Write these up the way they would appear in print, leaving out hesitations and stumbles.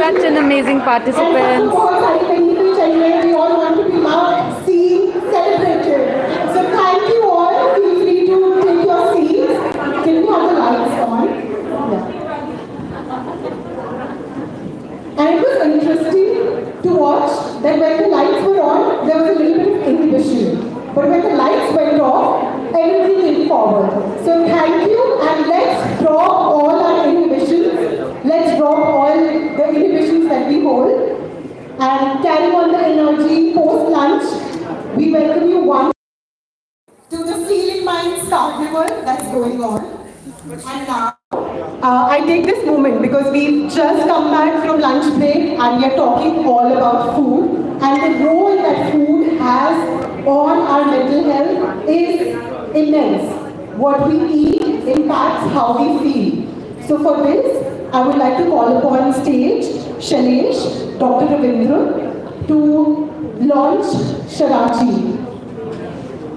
such an amazing participant. We all want to be loved, seen, celebrated. So thank you all. Feel free to take your seats. Can we have the lights on? Yeah. And it was interesting to watch that when the lights were on, there was a little bit of inhibition. But when the lights went off, everything came forward. So thank you, and let's drop all our inhibitions. Let's drop all the inhibitions that we hold and carry on the energy post-lunch. We welcome you once to the Feeling Minds Carnival that's going on. And now, I take this moment because we've just come back from lunch break and we are talking all about food and the role that food has on our mental health is immense. What we eat impacts how we feel. So for this, I would like to call upon stage Shailesh, Dr. Ravindra to launch Sharachi.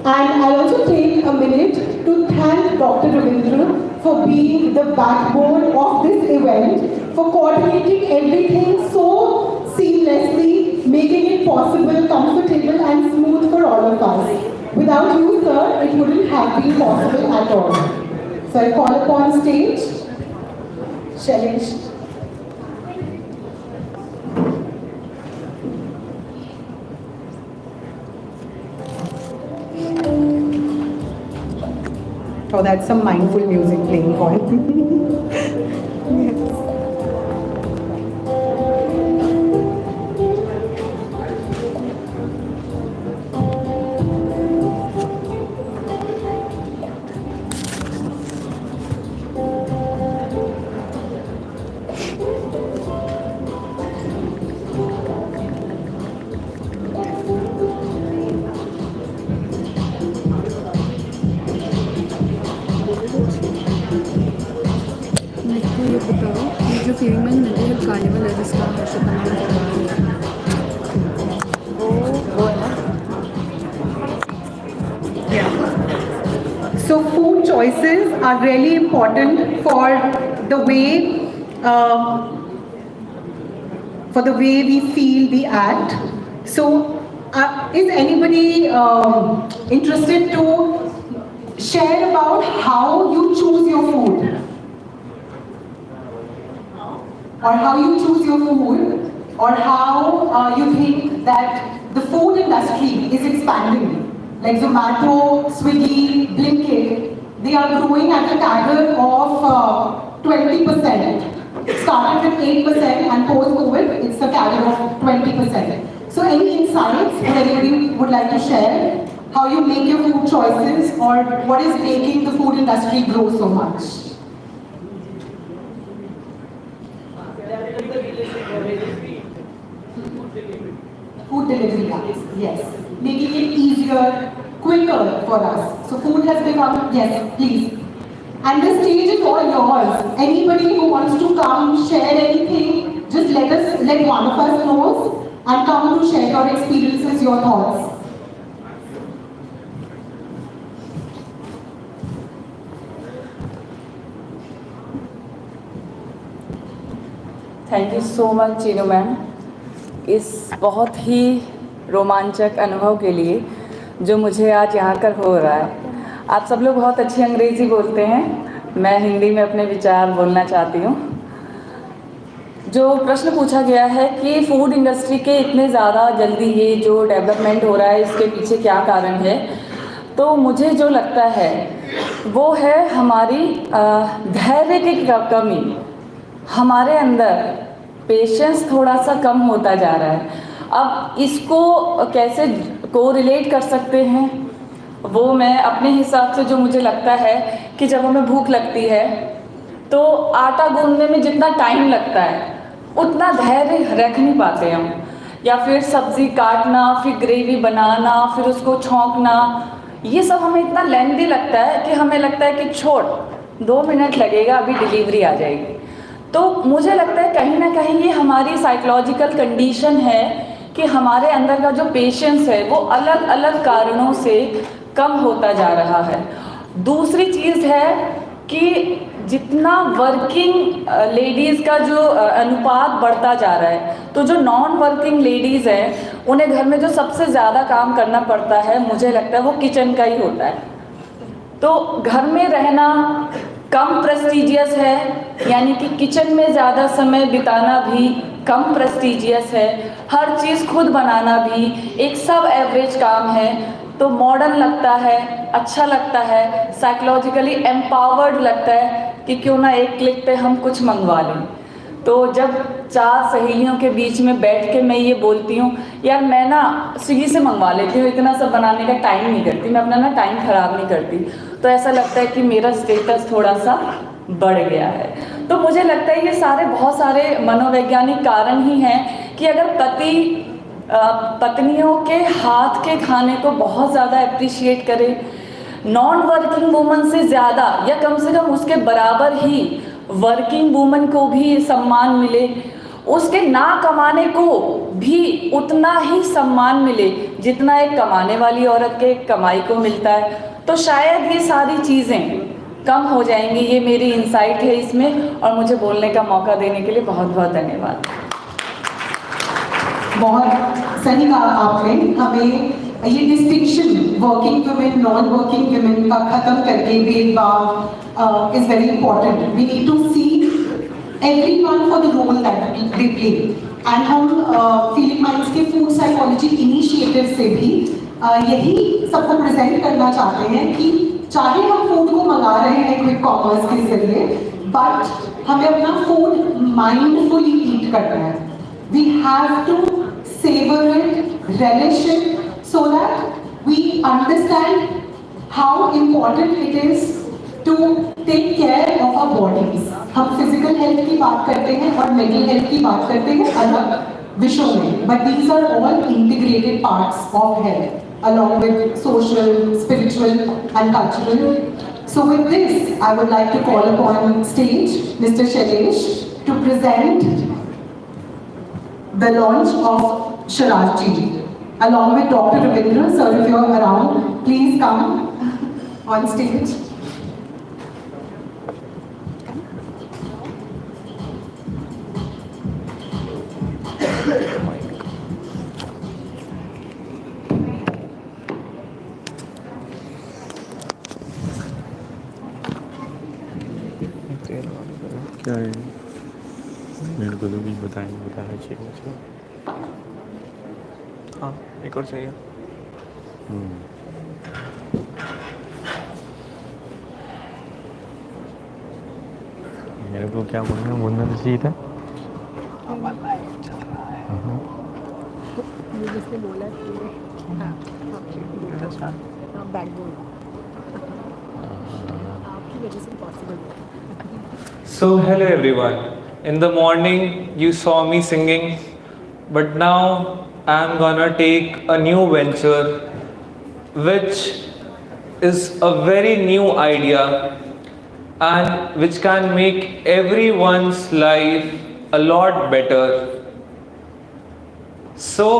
And I'll also take a minute to thank Dr. Ravindra for being the backbone of this event, for coordinating everything so seamlessly, making it possible, comfortable and smooth for all of us. Without you, sir, it wouldn't have been possible at all. So I call upon stage Shailesh. Oh, that's some mindful music playing for yes. जो feeling में mental health carnival है जिसका हर्षित So food choices are really important for the way we feel, we act. So is anybody interested to share about how you choose your food? Or how you choose your food, or how you think that the food industry is expanding. Like Zomato, Swiggy, Blinkit, they are growing at a CAGR of 20%. It started with 8% and post-COVID, it's a CAGR of 20%. So any insights that anybody would like to share? How you make your food choices, or what is making the food industry grow so much? Food delivery apps, yes. Making it easier, quicker for us. So food has become, yes, please. And the stage is all yours. Anybody who wants to come, share anything, just let one of us know and come to share your experiences, your thoughts. Thank you so much Chinu ma'am इस बहुत ही रोमांचक अनुभव के लिए जो मुझे आज यहाँ कर हो रहा है। आप सब लोग बहुत अच्छी अंग्रेज़ी बोलते हैं, मैं हिंदी में अपने विचार बोलना चाहती हूँ। जो प्रश्न पूछा गया है कि फूड इंडस्ट्री के इतने ज़्यादा जल्दी ये जो डेवलपमेंट हो रहा है इसके पीछे क्या कारण है, तो मुझे जो लगता है वो है हमारी धैर्य की कमी। हमारे अंदर पेशेंस थोड़ा सा कम होता जा रहा है। अब इसको कैसे कोरिलेट कर सकते हैं वो मैं अपने हिसाब से जो मुझे लगता है कि जब हमें भूख लगती है तो आटा गूंदने में जितना टाइम लगता है उतना धैर्य रख नहीं पाते हम, या फिर सब्ज़ी काटना, फिर ग्रेवी बनाना, फिर उसको छौंकना, ये सब हमें इतना लेंदी लगता है कि हमें लगता है कि छोड़ 2 मिनट लगेगा, अभी डिलीवरी आ जाएगी। तो मुझे लगता है कहीं ना कहीं ये हमारी साइकोलॉजिकल कंडीशन है कि हमारे अंदर का जो पेशेंस है वो अलग अलग कारणों से कम होता जा रहा है। दूसरी चीज़ है कि जितना वर्किंग लेडीज़ का जो अनुपात बढ़ता जा रहा है, तो जो नॉन वर्किंग लेडीज़ हैं उन्हें घर में जो सबसे ज़्यादा काम करना पड़ता है, मुझे लगता है वो किचन का ही होता है। तो घर में रहना कम प्रेस्टीजियस है, यानी कि किचन में ज़्यादा समय बिताना भी कम प्रेस्टीजियस है, हर चीज़ खुद बनाना भी एक सब एवरेज काम है। तो मॉडर्न लगता है, अच्छा लगता है, साइकोलॉजिकली एम्पावर्ड लगता है कि क्यों ना एक क्लिक पे हम कुछ मंगवा लें। तो जब 4 सहेलियों के बीच में बैठ के मैं ये बोलती हूँ, यार मैं ना स्विगी से मंगवा लेती हूँ, इतना सब बनाने का टाइम नहीं करती, मैं अपना ना टाइम ख़राब नहीं करती, तो ऐसा लगता है कि मेरा स्टेटस थोड़ा सा बढ़ गया है। तो मुझे लगता है ये सारे बहुत सारे मनोवैज्ञानिक कारण ही हैं कि अगर पति पत्नियों के हाथ के खाने को बहुत ज़्यादा अप्रिशिएट करे, नॉन वर्किंग वूमन से ज़्यादा या कम से कम उसके बराबर ही वर्किंग वूमन को भी सम्मान मिले, उसके ना कमाने को भी उतना ही सम्मान मिले जितना एक कमाने वाली औरत के कमाई को मिलता है, तो शायद ये सारी चीज़ें कम हो जाएंगी। ये मेरी इंसाइट है इसमें, और मुझे बोलने का मौका देने के लिए बहुत बहुत धन्यवाद। बहुत सही कहा आपने। हमें ये distinction working women non working women का खत्म करके भेदभाव is very important. We need to see everyone for the role that they play. And हम फीलिंग माइंड्स के फूड साइकोलॉजी इनिशिएटिव से भी यही सबको प्रेजेंट करना चाहते हैं कि चाहे हम फूड को मंगा रहे हैं क्विक कॉमर्स के जरिए, बट हमें अपना फूड माइंडफुली ईट करना है। We have to savor it, relish it, so that we understand how important it is to take care of our bodies. हम physical health की बात करते हैं और mental health की बात करते हैं अलग विषयों में, but these are all integrated parts of health, along with social, spiritual, and cultural. So with this, I would like to call upon stage Mr. Shailesh to present the launch of Sharaj ji, along with Dr. Ravindra. Sir, if you are around, please come on stage. क्या है मेरे को तो भी बताना चाहिए मुझे। हाँ, एक और चाहिए। मेरे को क्या बोलना तो चाहिए था। जिसने बोला बैकबोन आपकी वजह से पॉसिबल है। So hello everyone. In the morning you saw me singing, but now I'm gonna take a new venture which is a very new idea and which can make everyone's life a lot better. So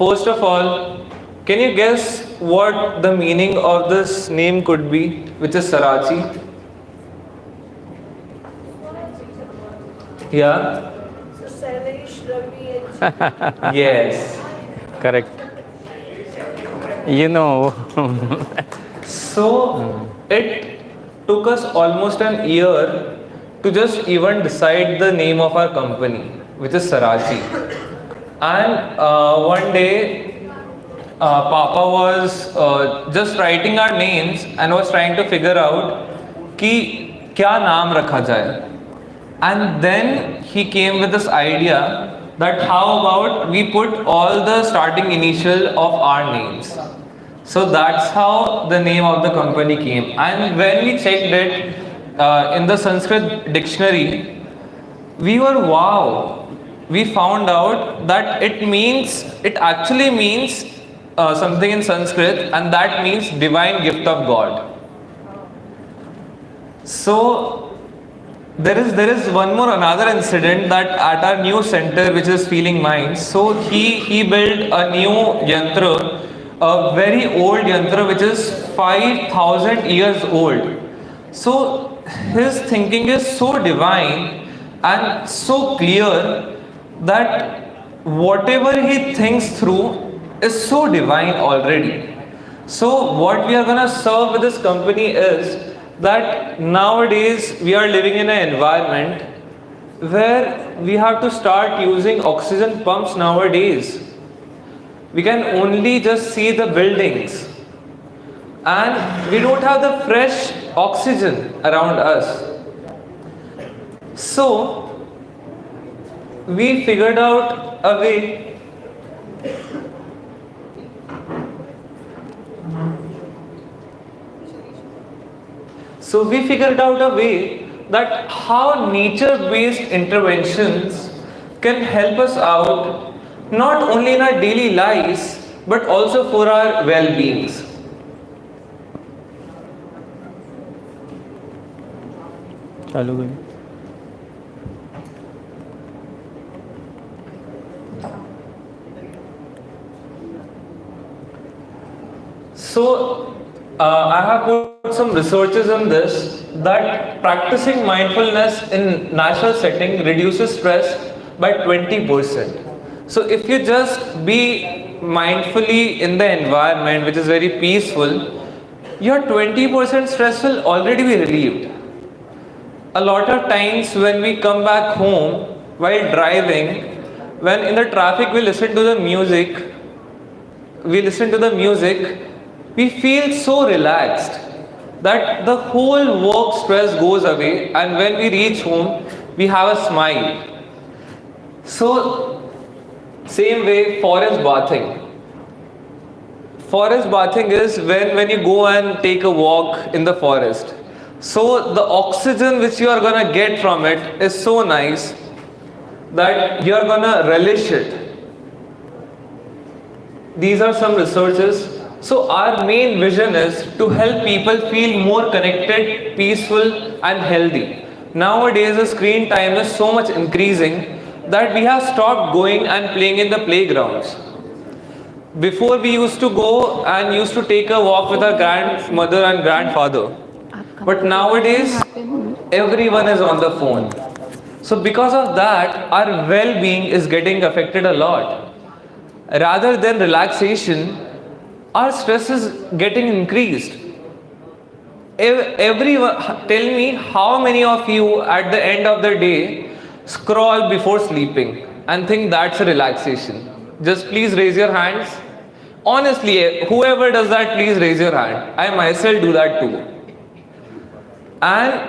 first of all, can you guess what the meaning of this name could be, which is Sarachi? Yeah? Yes. Correct, you know. So it took us almost an year to just even decide the name of our company, which is Sarachi. And one day Papa was just writing our names and was trying to figure out कि क्या नाम रखा जाए. And then he came with this idea that how about we put all the starting initial of our names. So that's how the name of the company came. And when we checked it in the Sanskrit dictionary, we were wow. We found out that it actually means something in Sanskrit, and that means divine gift of God. So there is one more another incident that at our new center, which is Feeling Minds. So he built a new yantra, a very old yantra which is 5,000 years old. So his thinking is so divine and so clear that whatever he thinks through is so divine already. So what we are going to serve with this company is that nowadays we are living in an environment where we have to start using oxygen pumps nowadays. We can only just see the buildings and we don't have the fresh oxygen around us. So we figured out a way that how nature-based interventions can help us out not only in our daily lives but also for our well-beings. चालू करें. So, I have put some researches on this that practicing mindfulness in natural setting reduces stress by 20%. So, if you just be mindfully in the environment which is very peaceful, your 20% stress will already be relieved. A lot of times when we come back home while driving, when in the traffic we listen to the music, we feel so relaxed that the whole work stress goes away, and when we reach home, we have a smile. So, same way, forest bathing. Forest bathing is when you go and take a walk in the forest. So, the oxygen which you are gonna get from it is so nice that you are gonna relish it. These are some researches. So our main vision is to help people feel more connected, peaceful and healthy. Nowadays the screen time is so much increasing that we have stopped going and playing in the playgrounds. Before we used to go and used to take a walk with our grandmother and grandfather. But nowadays everyone is on the phone. So because of that, our well-being is getting affected a lot. Rather than relaxation, our stress is getting increased. Everyone, tell me how many of you at the end of the day scroll before sleeping and think that's a relaxation? Just please raise your hands. Honestly, whoever does that, please raise your hand. I myself do that too. And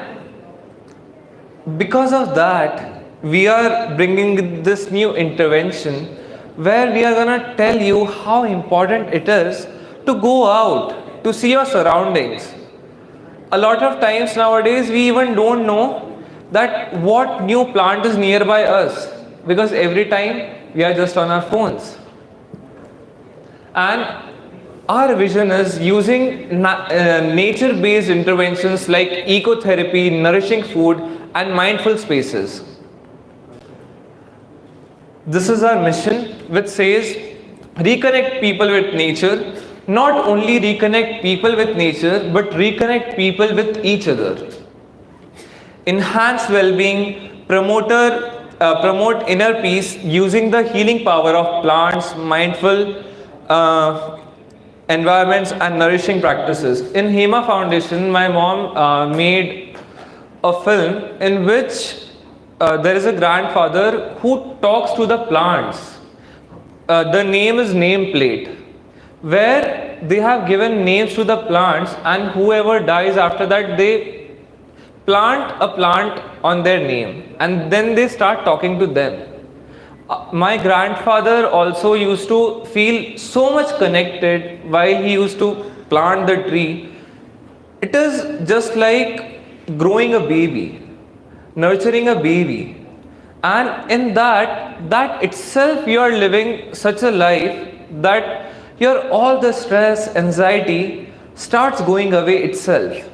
because of that, we are bringing this new intervention where we are gonna tell you how important it is to go out, to see your surroundings. A lot of times nowadays we even don't know that what new plant is nearby us, because every time we are just on our phones. And our vision is using nature-based interventions like ecotherapy, nourishing food and mindful spaces. This is our mission, which says reconnect people with nature. Not only reconnect people with nature, but reconnect people with each other. Enhance well-being, promote inner peace using the healing power of plants, mindful environments and nourishing practices. In Hema Foundation, my mom made a film in which there is a grandfather who talks to the plants. The name is Nameplate, where they have given names to the plants, and whoever dies after that, they plant a plant on their name and then they start talking to them. My grandfather also used to feel so much connected while he used to plant the tree. It is just like growing a baby, nurturing a baby, and in that itself you are living such a life that your all the stress, anxiety starts going away itself.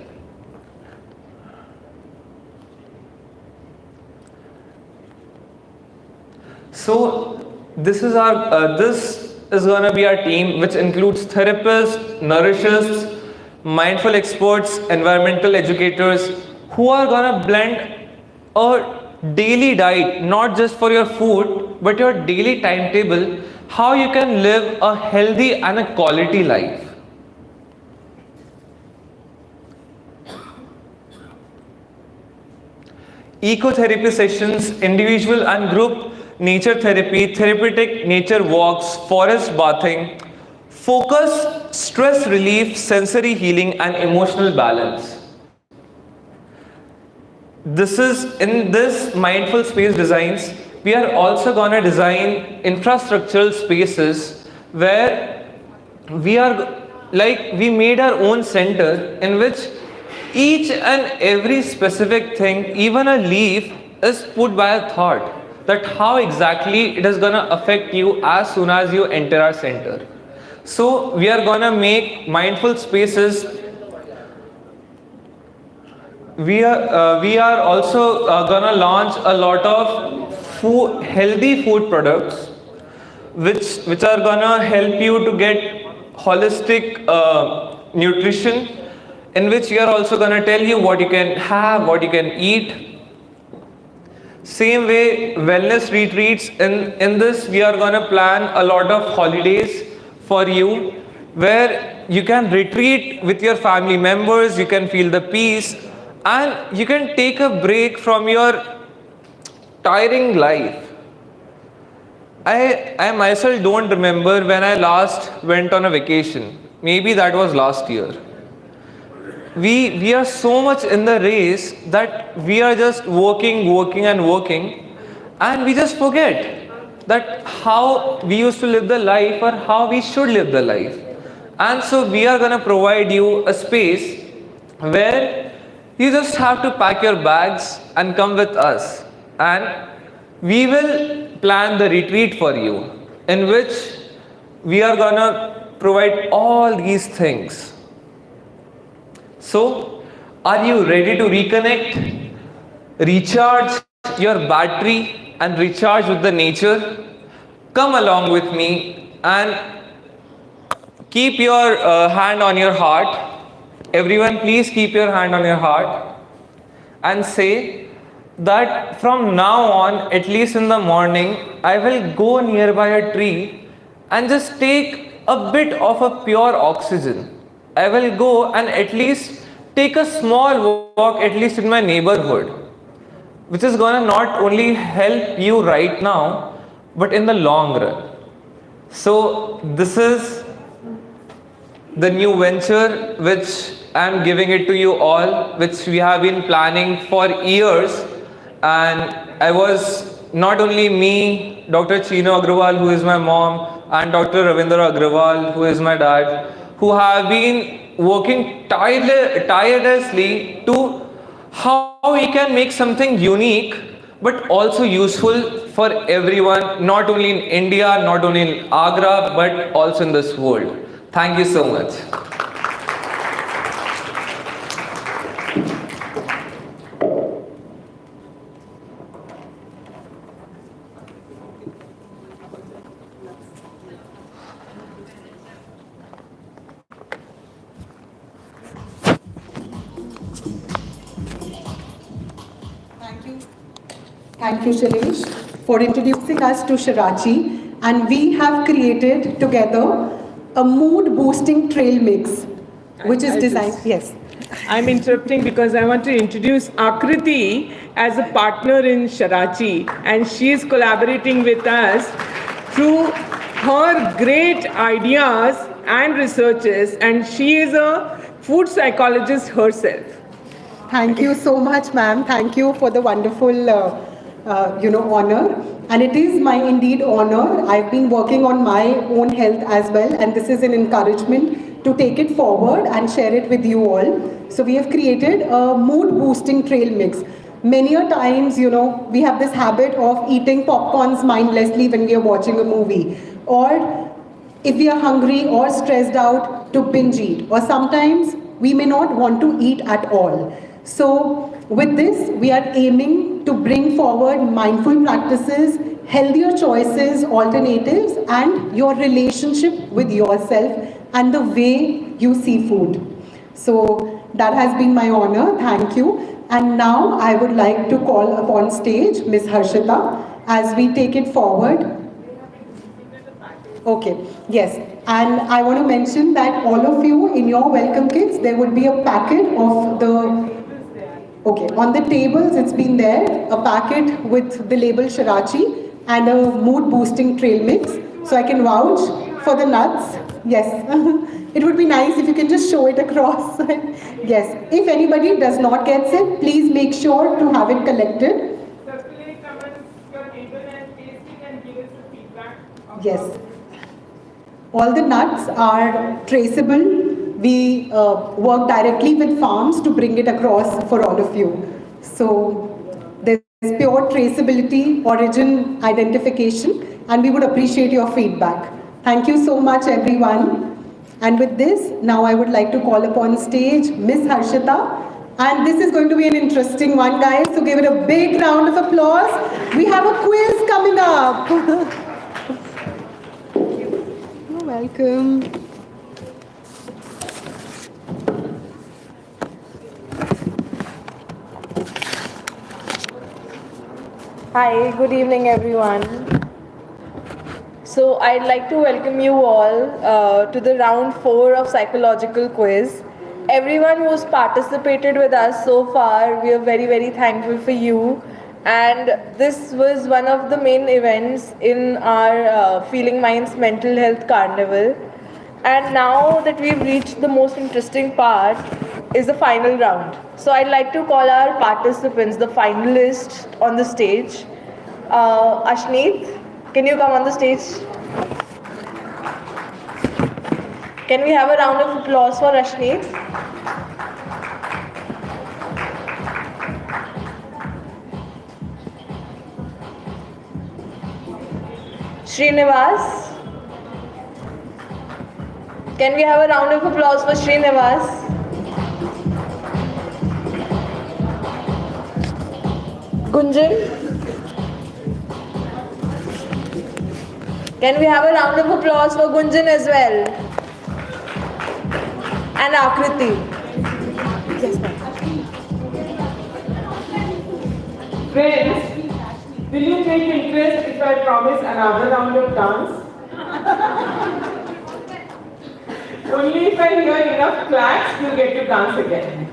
So this is going to be our team, which includes therapists, nourishers, mindful experts, environmental educators, who are gonna blend a daily diet, not just for your food, but your daily timetable, how you can live a healthy and a quality life. Ecotherapy sessions, individual and group nature therapy, therapeutic nature walks, forest bathing, focus, stress relief, sensory healing, and emotional balance. This is in this mindful space designs, we are also gonna design infrastructural spaces where we made our own center in which each and every specific thing, even a leaf, is put by a thought that how exactly it is gonna affect you as soon as you enter our center. So we are gonna make mindful spaces. We are also gonna launch a lot of healthy food products, which are gonna help you to get holistic nutrition, in which we are also gonna tell you what you can have, what you can eat. Same way, wellness retreats. In this, we are gonna plan a lot of holidays for you, where you can retreat with your family members, you can feel the peace, and you can take a break from your tiring life. I myself don't remember when I last went on a vacation. Maybe that was last year. We are so much in the race that we are just working, and we just forget that how we used to live the life or how we should live the life. And so we are gonna provide you a space where you just have to pack your bags and come with us, and we will plan the retreat for you, in which we are gonna provide all these things. So, are you ready to reconnect, recharge your battery and recharge with the nature? Come along with me and keep your hand on your heart. Everyone, please keep your hand on your heart and say that from now on, at least in the morning, I will go nearby a tree and just take a bit of a pure oxygen. I will go and at least take a small walk, at least in my neighborhood, which is gonna not only help you right now, but in the long run. So this is the new venture which I am giving it to you all, which we have been planning for years. And I was not only me, Dr. Chino Agrawal, who is my mom, and Dr. Ravindra Agrawal, who is my dad, who have been working tirelessly to how we can make something unique but also useful for everyone, not only in India, not only in Agra, but also in this world. Thank you so much. Thank you, Shailesh, for introducing us to Shirachi. And we have created together a mood-boosting trail mix, which is designed. Yes. I'm interrupting because I want to introduce Akriti as a partner in Shirachi, and she is collaborating with us through her great ideas and researches, and she is a food psychologist herself. Thank you so much, ma'am. Thank you for the wonderful, honor. And it is my indeed honor. I've been working on my own health as well, and this is an encouragement to take it forward and share it with you all. So we have created a mood-boosting trail mix. Many a times, we have this habit of eating popcorns mindlessly when we are watching a movie, or if we are hungry or stressed out, to binge eat, or sometimes we may not want to eat at all. So with this, we are aiming to bring forward mindful practices, healthier choices, alternatives, and your relationship with yourself and the way you see food. So that has been my honor. Thank you. And now I would like to call upon stage Ms. Harshita as we take it forward. Okay, yes. And I want to mention that all of you in your welcome kits, there would be a packet of the, okay, on the tables it's been there, a packet with the label Shirachi and a mood boosting trail mix. So I can vouch for the nuts. Yes. It would be nice if you can just show it across. Yes. If anybody does not get it, please make sure to have it collected. Circulate amongst your table and taste it and give us the feedback. Yes. All the nuts are traceable. We work directly with farms to bring it across for all of you. So there's pure traceability, origin identification, and we would appreciate your feedback. Thank you so much, everyone. And with this, now I would like to call upon stage Miss Harshita. And this is going to be an interesting one, guys. So give it a big round of applause. We have a quiz coming up. You're welcome. Hi, good evening everyone. So I'd like to welcome you all to the round 4 of psychological quiz. Everyone who's participated with us so far, we are very, very thankful for you. And this was one of the main events in our Feeling Minds Mental Health Carnival. And now that we've reached the most interesting part is the final round. So I'd like to call our participants, the finalists on the stage. Ashneet, can you come on the stage? Can we have a round of applause for Ashneet? Srinivas? Can we have a round of applause for Srinivas? Gunjan? Can we have a round of applause for Gunjan as well? And Akriti? Yes, ma'am. Friends, will you take interest if I promise another round of dance? Only if I hear enough claps, you'll get to dance again.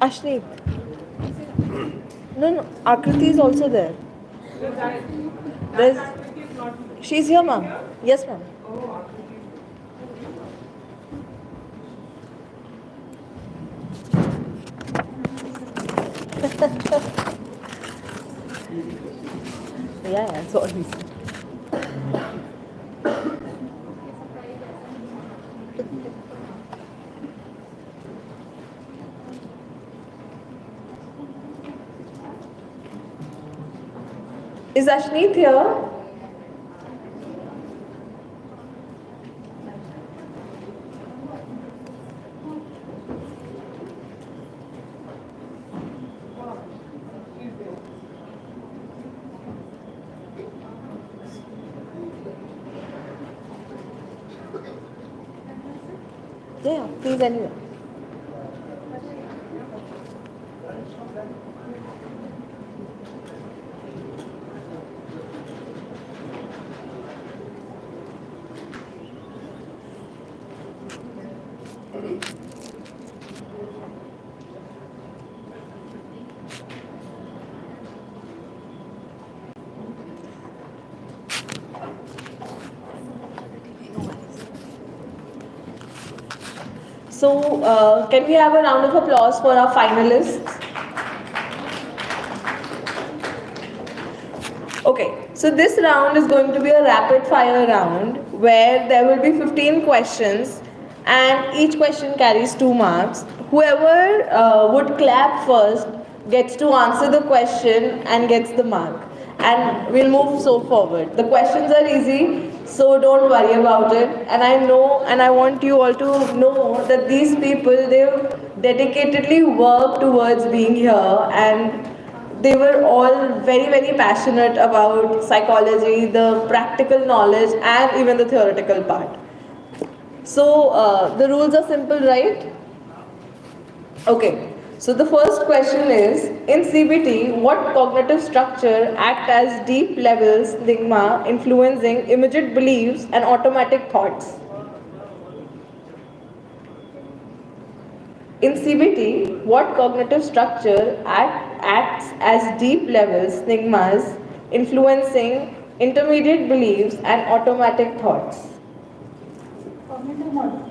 Ashneet. No, Akriti is also there. She's here, ma'am. Yes, ma'am. Yeah, sorry. Is Ashneet here? Yeah, please anyway. So, can we have a round of applause for our finalists? Okay, so this round is going to be a rapid fire round where there will be 15 questions and each question carries 2 marks. Whoever would clap first gets to answer the question and gets the mark. And we'll move so forward. The questions are easy, so don't worry about it. And I know, and I want you all to know that these people, they've dedicatedly worked towards being here, and They were all very, very passionate about psychology, the practical knowledge, and even the theoretical part. So the rules are simple, right? Okay. So the first question is, in CBT, what cognitive structure act as deep level stigma influencing immediate beliefs and automatic thoughts? In CBT, what cognitive structure acts as deep level stigmas influencing intermediate beliefs and automatic thoughts? Cognitive model.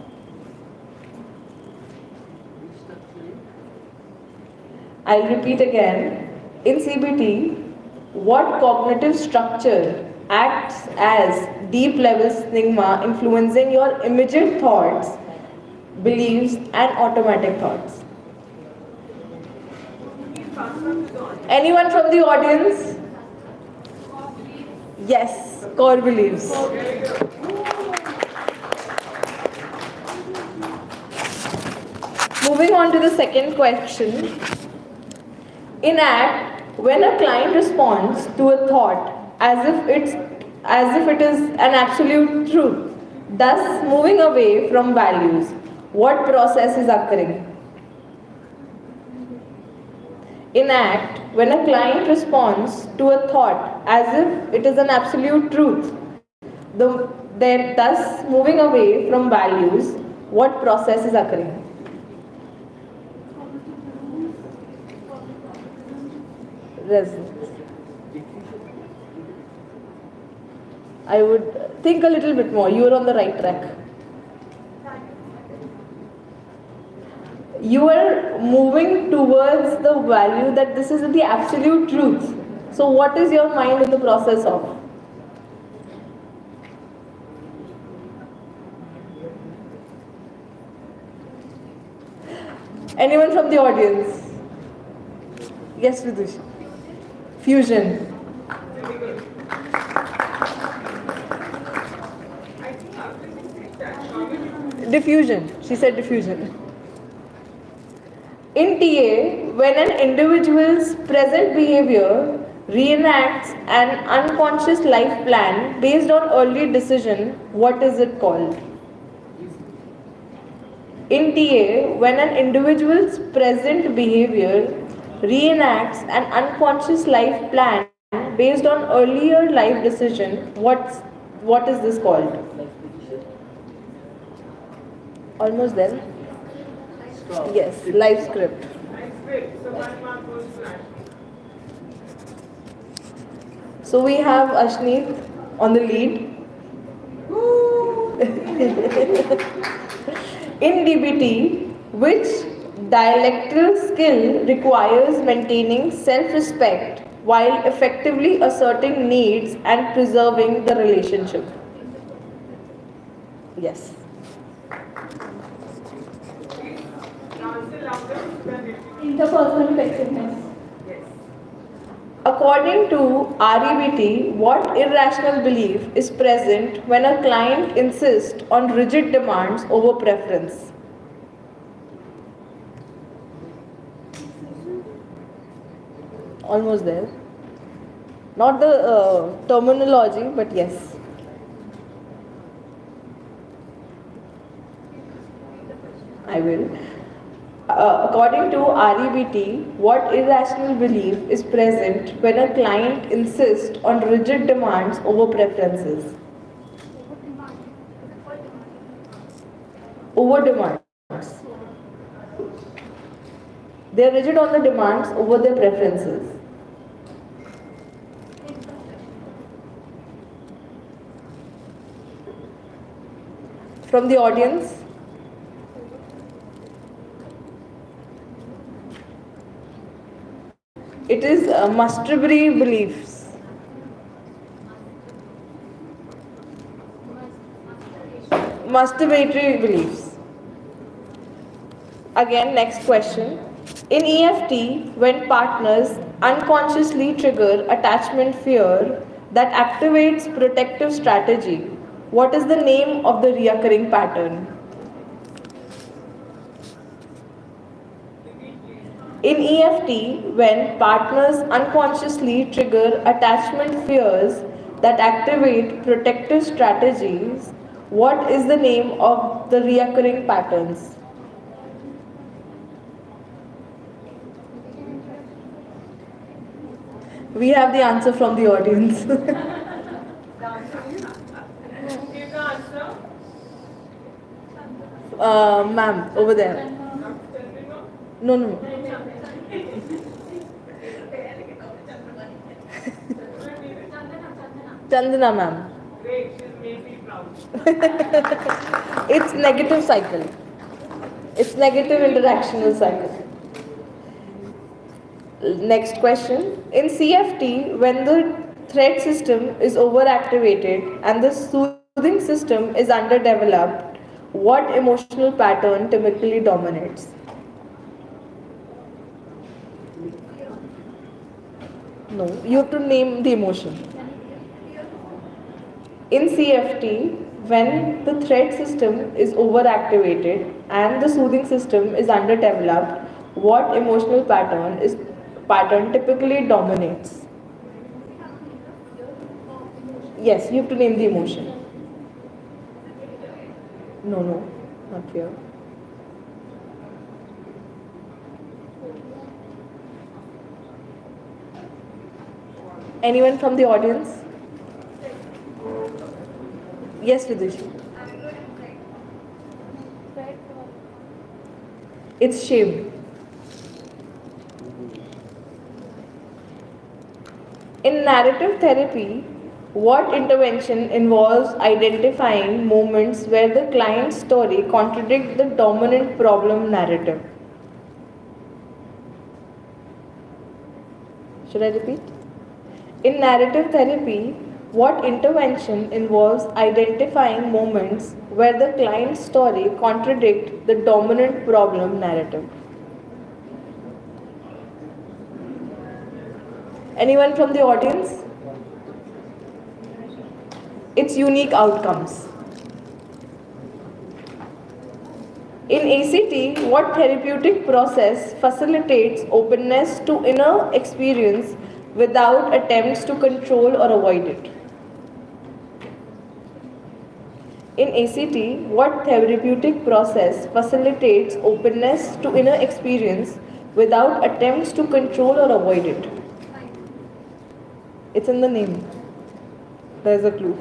I'll repeat again. In CBT, what cognitive structure acts as deep level stigma influencing your immediate thoughts, beliefs, and automatic thoughts? Anyone from the audience? Yes, core beliefs. Moving on to the second question. In ACT, when a client responds to a thought as if it is an absolute truth, thus moving away from values, what process is occurring? In ACT, when a client responds to a thought as if it is an absolute truth, then thus moving away from values, what process is occurring? Resonance. I would think a little bit more. You are on the right track. You are moving towards the value that this is the absolute truth. So what is your mind in the process of? Anyone from the audience? Yes, Vidush. Fusion. Diffusion. She said diffusion. In TA, when an individual's present behavior reenacts an unconscious life plan based on early decision, what is it called? In TA, when an individual's present behavior reenacts an unconscious life plan based on earlier life decision, what is this called? Almost there? Yes, life script. So we have Ashneet on the lead. In DBT, which dialectical skill requires maintaining self-respect while effectively asserting needs and preserving the relationship? Yes. Interpersonal effectiveness. According to REBT, what irrational belief is present when a client insists on rigid demands over preference? Almost there. Not the terminology, but yes. I will. According to REBT, what irrational belief is present when a client insists on rigid demands over preferences? Over demands. They are rigid on the demands over their preferences. From the audience? It is masturbatory beliefs. Masturbatory beliefs. Again, next question. In EFT, when partners unconsciously trigger attachment fear that activates protective strategy, what is the name of the reoccurring pattern? In EFT, when partners unconsciously trigger attachment fears that activate protective strategies, what is the name of the recurring patterns? We have the answer from the audience. Ma'am, over there. No, no, no. Chandana, ma'am. It's negative cycle. It's negative interactional cycle. Next question. In CFT, when the threat system is overactivated and the soothing system is underdeveloped, what emotional pattern typically dominates? No, you have to name the emotion. In CFT, when the threat system is overactivated and the soothing system is underdeveloped, what emotional pattern typically dominates? Yes, you have to name the emotion. No, not fear. Anyone from the audience? Yes, Vidish. It's shame. In narrative therapy, what intervention involves identifying moments where the client's story contradicts the dominant problem narrative? Should I repeat? In narrative therapy, what intervention involves identifying moments where the client's story contradicts the dominant problem narrative? Anyone from the audience? It's unique outcomes. In ACT, what therapeutic process facilitates openness to inner experience without attempts to control or avoid it? In ACT, what therapeutic process facilitates openness to inner experience without attempts to control or avoid it? It's in the name. There's a clue.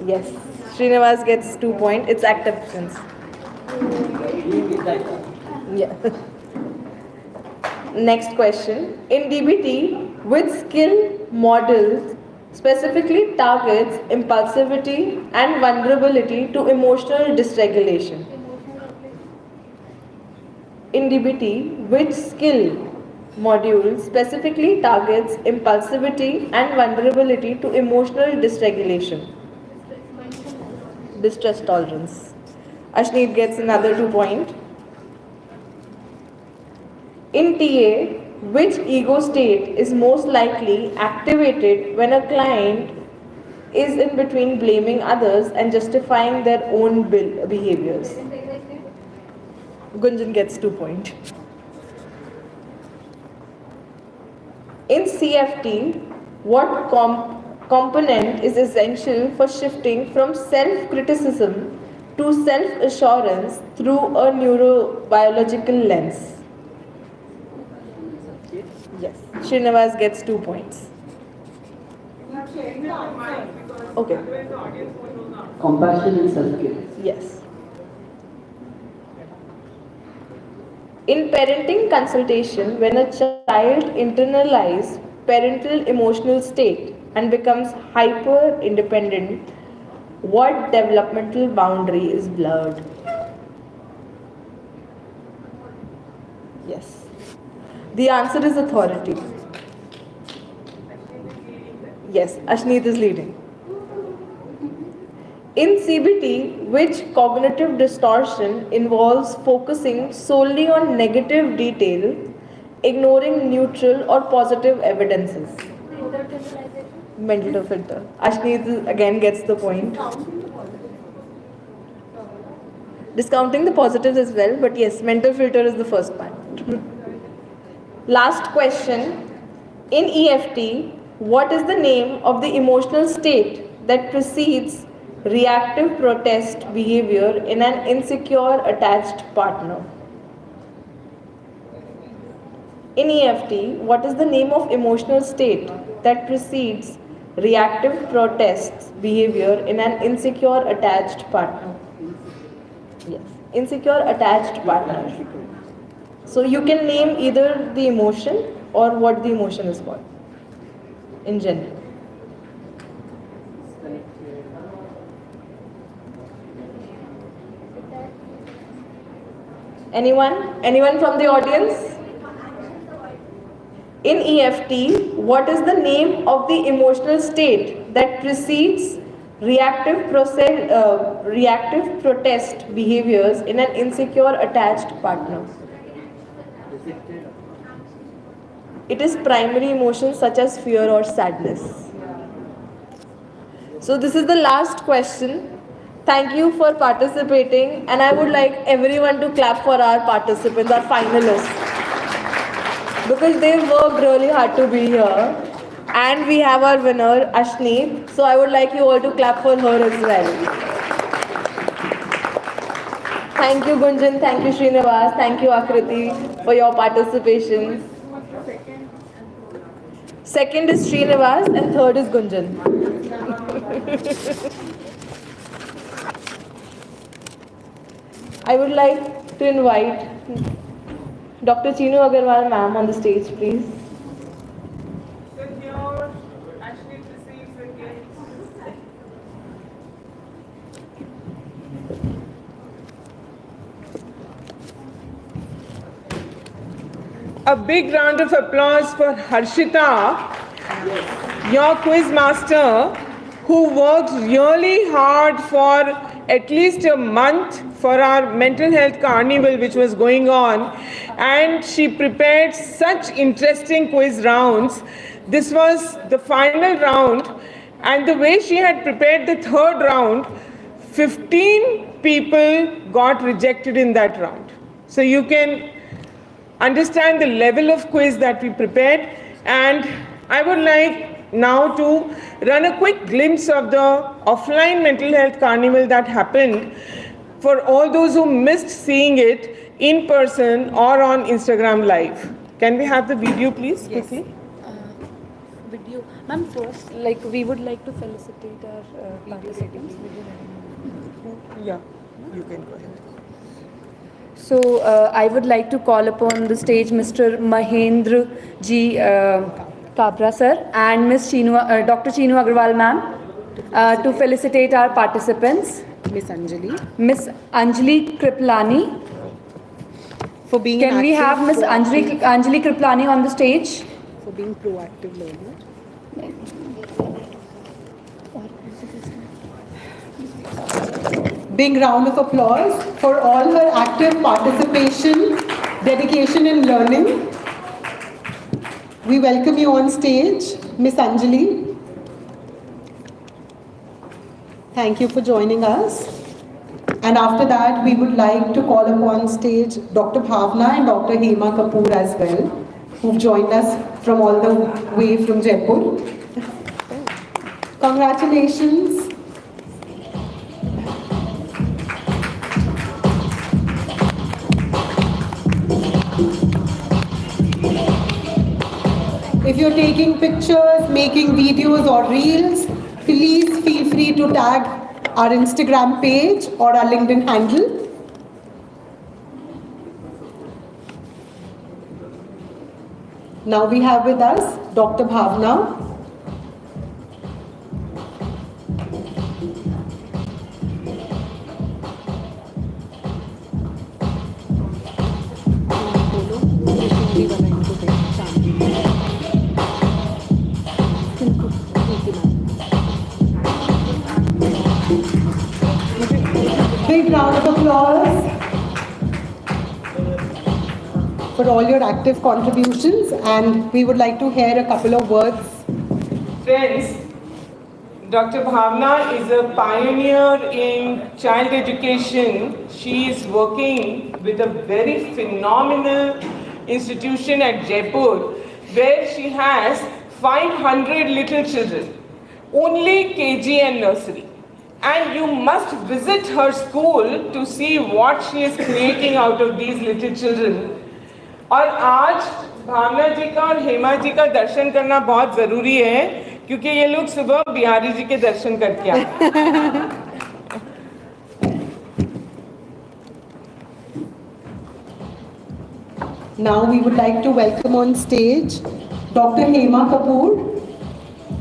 Yes. Srinivas gets 2 points. It's acceptance. Yeah. Next question. In DBT, which skill model specifically targets impulsivity and vulnerability to emotional dysregulation? In DBT, which skill module specifically targets impulsivity and vulnerability to emotional dysregulation? Distress tolerance. Ashneet gets another 2 points. In TA, which ego state is most likely activated when a client is in between blaming others and justifying their own behaviors? Gunjan gets 2 points. In CFT, what component is essential for shifting from self-criticism to self-assurance through a neurobiological lens? Yes. Srinivas gets 2 points. Okay. Compassion and self-care. Yes. In parenting consultation, when a child internalizes parental emotional state and becomes hyper-independent, what developmental boundary is blurred? Yes. The answer is authority. Yes, Ashneet is leading. In CBT, which cognitive distortion involves focusing solely on negative detail, ignoring neutral or positive evidences? Mental filter. Ashneet again gets the point. Discounting the positives as well, but yes, mental filter is the first part. Last question. In EFT, what is the name of the emotional state that precedes reactive protest behavior in an insecure attached partner? In EFT, what is the name of emotional state that precedes reactive protest behavior in an insecure attached partner? Yes, insecure attached partner. So you can name either the emotion or what the emotion is called in general. Anyone from the audience? In EFT, what is the name of the emotional state that precedes reactive protest behaviors in an insecure attached partner? It is primary emotions such as fear or sadness. So this is the last question. Thank you for participating, and I would like everyone to clap for our participants, our finalists, because they worked really hard to be here. And we have our winner, Ashneet. So I would like you all to clap for her as well. Thank you, Gunjan. Thank you, Srinivas. Thank you, Akriti, for your participation. Second is Srinivas and third is Gunjan. I would like to invite Dr. Chinu Agarwal ma'am on the stage, please. A big round of applause for Harshita, your quiz master, who worked really hard for at least a month for our mental health carnival which was going on, and she prepared such interesting quiz rounds. This was the final round, and the way she had prepared the third round, 15 people got rejected in that round. So you can understand the level of quiz that we prepared, and I would like now to run a quick glimpse of the offline mental health carnival that happened for all those who missed seeing it in person or on Instagram Live. Can we have the video, please, quickly? Video. Ma'am, first, we would like to felicitate our participants. Yeah, you can go ahead. So, I would like to call upon the stage Mr. Mahendra G. Kabra sir and Dr. Chinu Agarwal ma'am to felicitate our participants. Miss Anjali Kriplani. For being Can we have Miss Anjali Kriplani on the stage? for being proactive learner. Big round of applause for all her active participation, dedication and learning. We welcome you on stage, Miss Anjali. Thank you for joining us. And after that, we would like to call upon stage Dr. Bhavna and Dr. Hema Kapoor as well, who've joined us from all the way from Jaipur. Congratulations. If you're taking pictures, making videos or reels, please feel free to tag our Instagram page or our LinkedIn handle. Now we have with us Dr. Bhavna. Big round of applause for all your active contributions, and we would like to hear a couple of words. Friends, Dr. Bhavna is a pioneer in child education. She is working with a very phenomenal institution at Jaipur, where she has 500 little children, only KG and nursery. And you must visit her school to see what she is creating out of these little children. और आज भावना जी का और हेमा जी का दर्शन करना बहुत ज़रूरी है, क्योंकि ये लोग सुबह बिहारी जी के दर्शन करके आए। Now we would like to welcome on stage Dr. Hema Kapoor,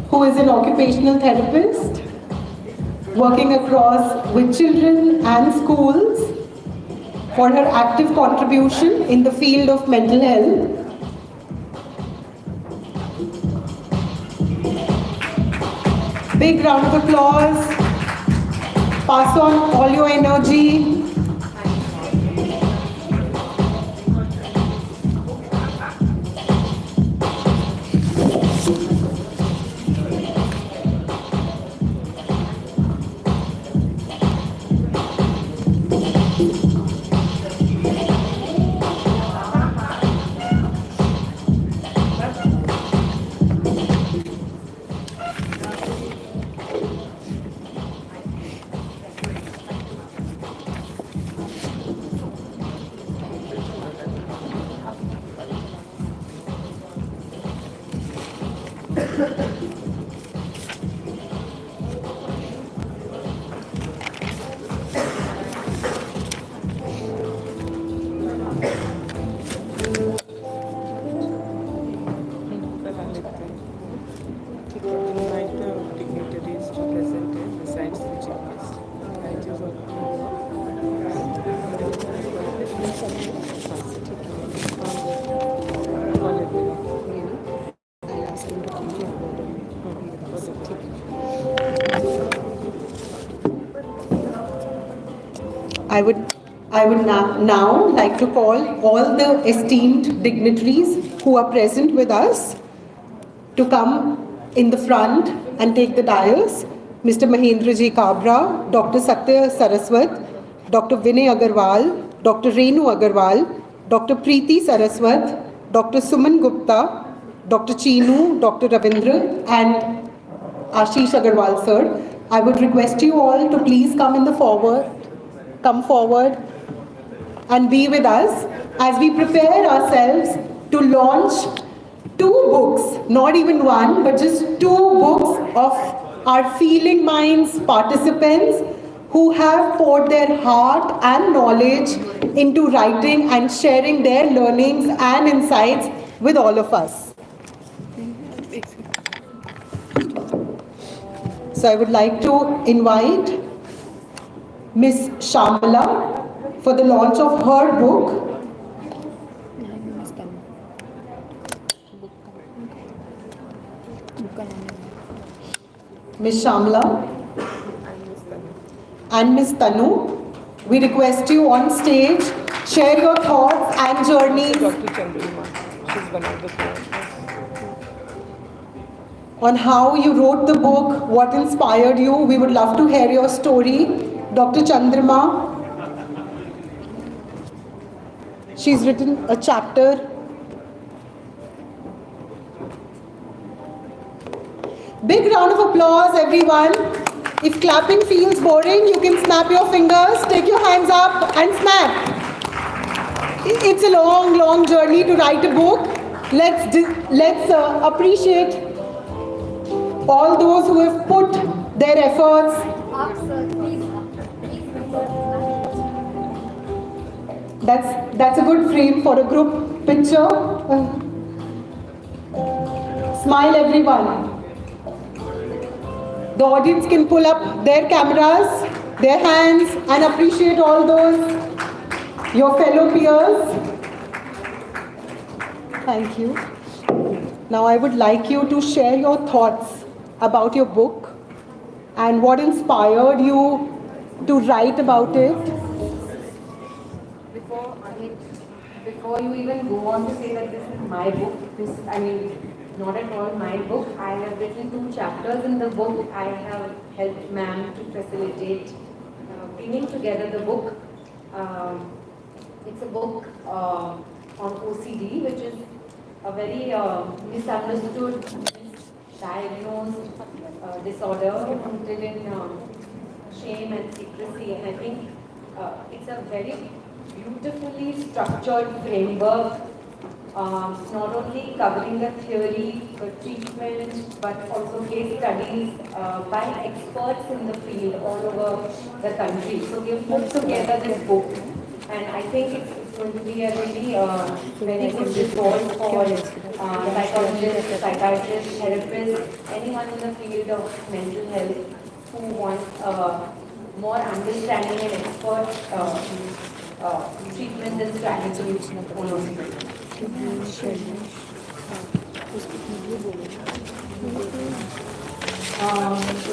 who is an occupational therapist working across with children and schools for her active contribution in the field of mental health. Big round of applause. Pass on all your energy. I would now like to call all the esteemed dignitaries who are present with us to come in the front and take the dais. Mr. Mahendra Ji Kabra, Dr. Satya Saraswat, Dr. Vinay Agarwal, Dr. Renu Agarwal, Dr. Preeti Saraswat, Dr. Suman Gupta, Dr. Chinu, Dr. Ravindra, and Ashish Agarwal, sir. I would request you all to please come forward and be with us as we prepare ourselves to launch 2 books, not even one, but just 2 books of our Feeling Minds participants who have poured their heart and knowledge into writing and sharing their learnings and insights with all of us. So I would like to invite Miss Shamala for the launch of her book. Miss Shamala and Miss Tanu, we request you on stage, share your thoughts and journeys Dr. Chandrima, she's one of the co-authors. on how you wrote the book, what inspired you. We would love to hear your story. Dr. Chandrima, she's written a chapter. Big round of applause, everyone. If clapping feels boring, you can snap your fingers, take your hands up and snap. It's a long, long journey to write a book. Let's appreciate all those who have put their efforts. That's a good frame for a group picture. Smile, everyone. The audience can pull up their cameras, their hands, and appreciate all those, your fellow peers. Thank you. Now I would like you to share your thoughts about your book and what inspired you to write about it. Before you even go on to say that this is my book, not at all my book. I have written 2 chapters in the book. I have helped ma'am to facilitate bringing together the book. It's a book on OCD, which is a very misunderstood, misdiagnosed disorder rooted in shame and secrecy. And I think it's a very beautifully structured framework, not only covering the theory, the treatment, but also case studies by experts in the field all over the country. So we have put together this book, and I think it's going to be a really very good resource for psychologists, psychiatrists, therapists, anyone in the field of mental health who wants more understanding and expert treatment and strategies on OCD. It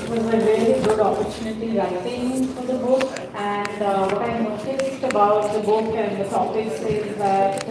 was a really good opportunity writing for the book, and what I noticed about the book and the topics is that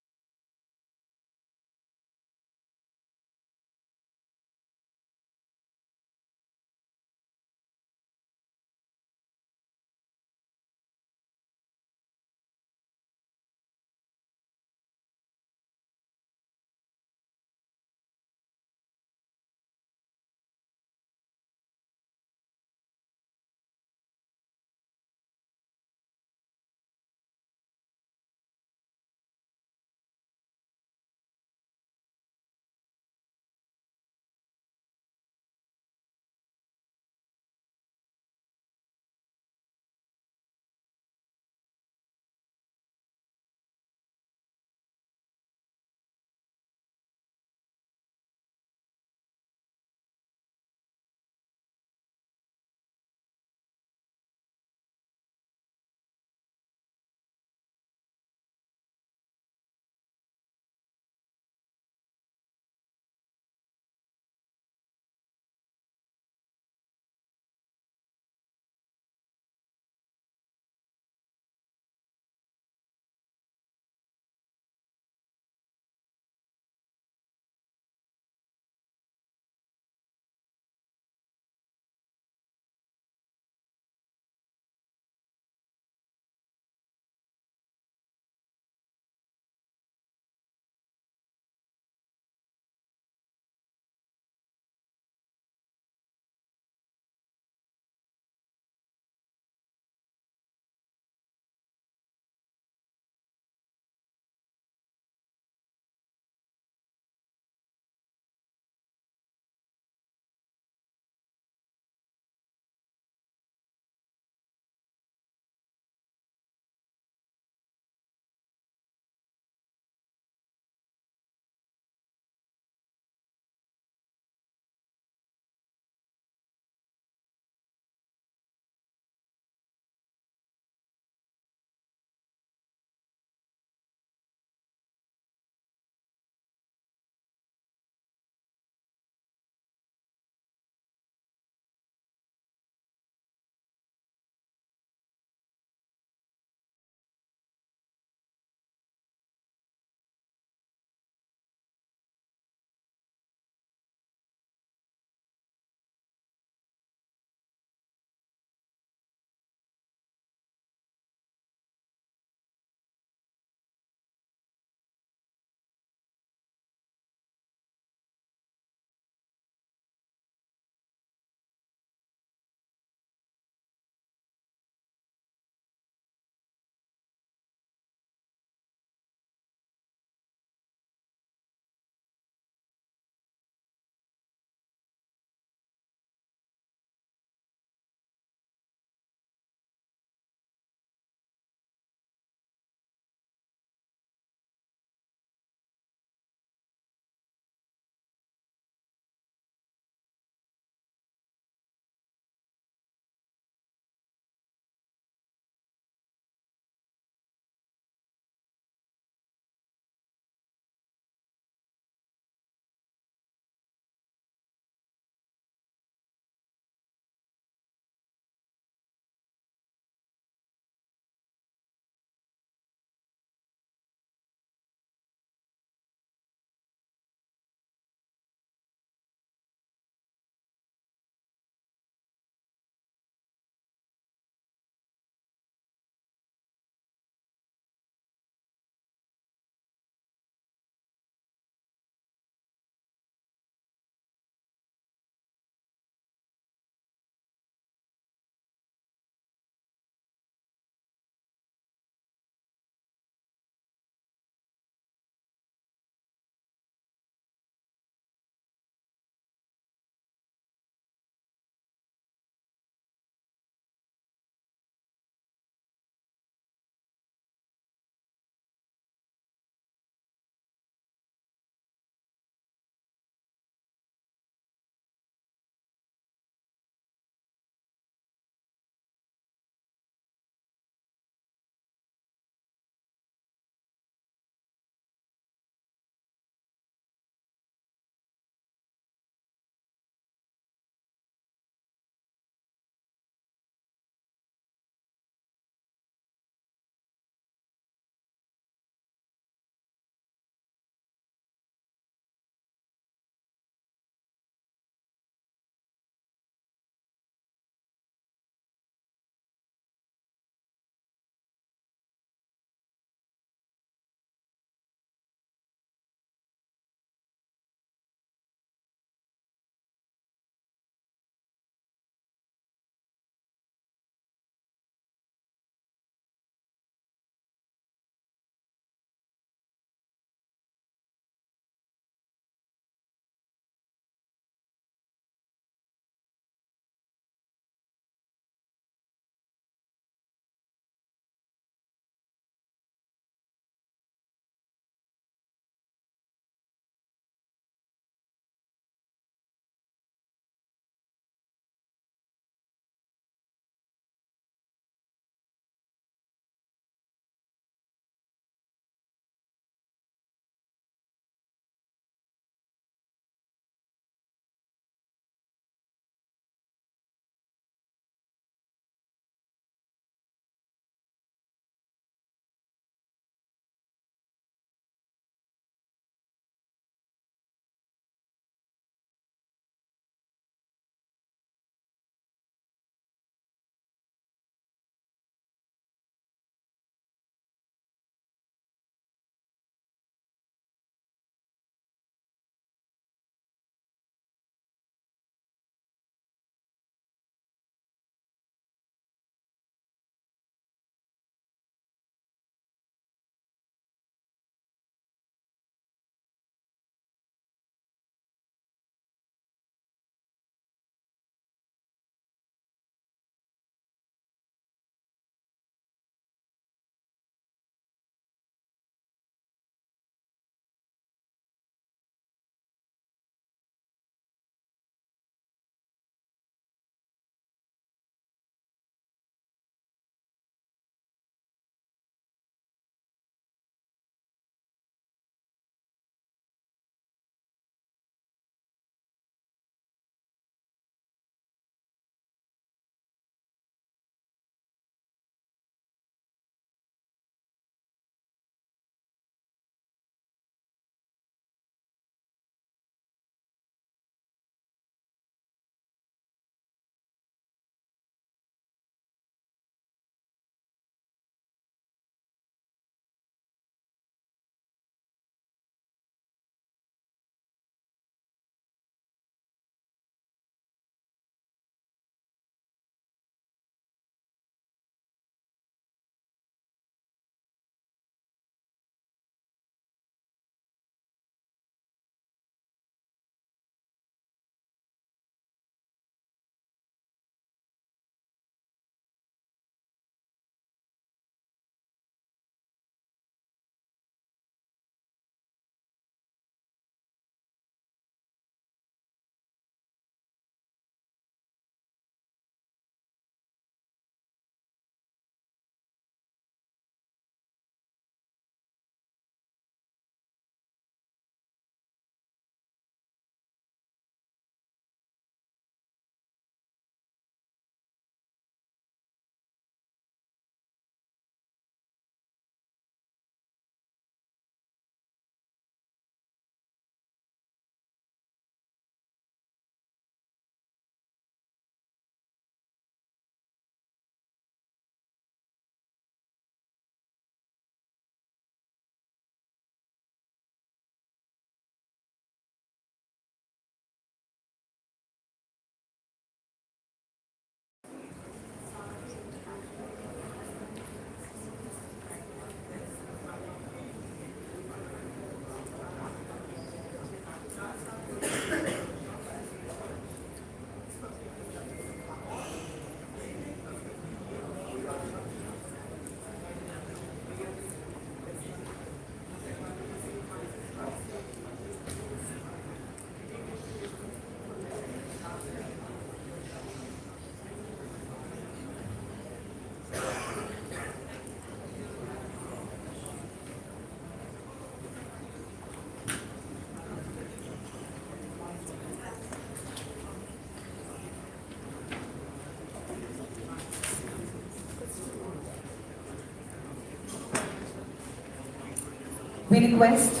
we request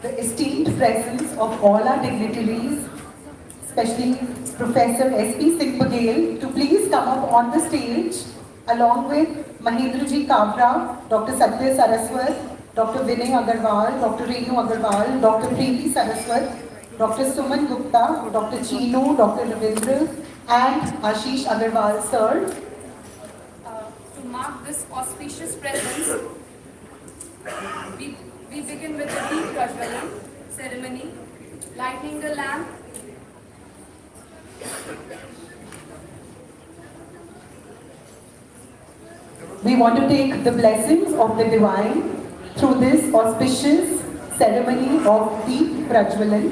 the esteemed presence of all our dignitaries, especially Professor S.P. Singh Baghel, to please come up on the stage along with Mahendraji Kabra, Dr. Satya Saraswat, Dr. Vinay Agarwal, Dr. Renu Agarwal, Dr. Preeti Saraswat, Dr. Suman Gupta, Dr. Chinu, Dr. Ravindra, and Ashish Agarwal, sir. To mark this auspicious presence, we begin with the deep Prajwalan ceremony, lighting the lamp. We want to take the blessings of the divine through this auspicious ceremony of deep Prajwalan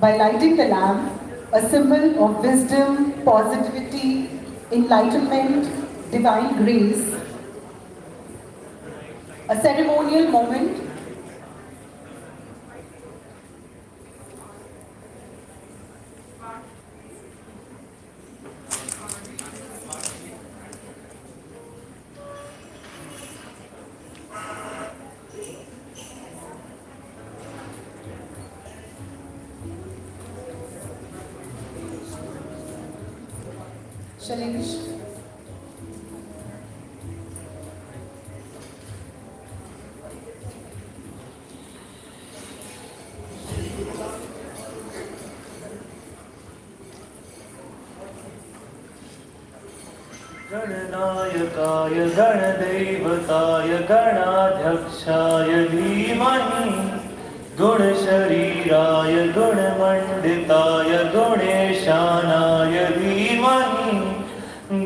by lighting the lamp, a symbol of wisdom, positivity, enlightenment, divine grace. A ceremonial moment Shailesh. गणनायकाय गणदैवताय गणाध्यक्षाय धीमहि गुणशरीराय गुणमण्डिताय गुणेशानाय धीमहि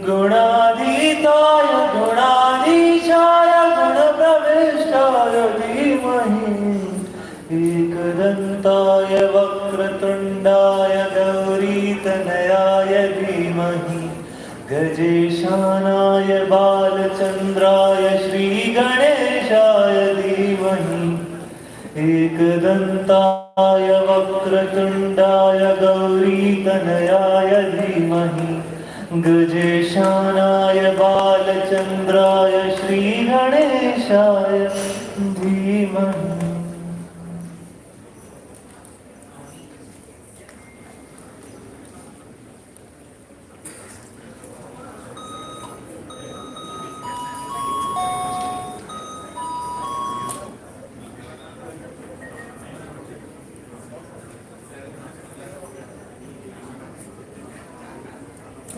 गुणाधीताय गुणाधीशाय गुणप्रविष्टाय धीमहि एकदन्ताय वक्रतुण्डाय गौरीतनयाय धीमहि गजेशानाय बालचन्द्राय श्रीगणेशाय धीमहि एकदन्ताय वक्रतुण्डाय गौरीतनयाय धीमहि गजेशानाय बालचन्द्राय श्रीगणेशाय धीमहि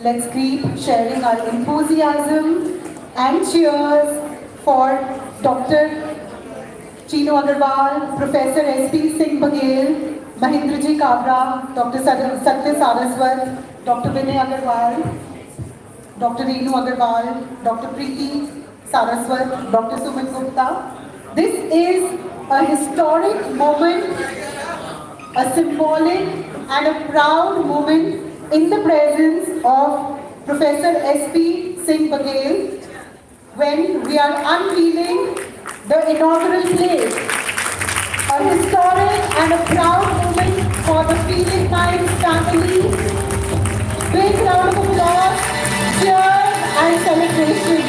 Let's keep sharing our enthusiasm and cheers for Dr. Chinu Agarwal, Professor S.P. Singh Baghel, Mahendraji Kabra, Dr. Satya Saraswat, Dr. Vinay Agarwal, Dr. Renu Agarwal, Dr. Preeti Saraswat, Dr. Suman Gupta. This is a historic moment, a symbolic and a proud moment in the presence of Professor S.P. Singh Baghel when we are unveiling the inaugural play. A historic and a proud moment for the Feeling Minds family. Big round of applause, cheers and celebration.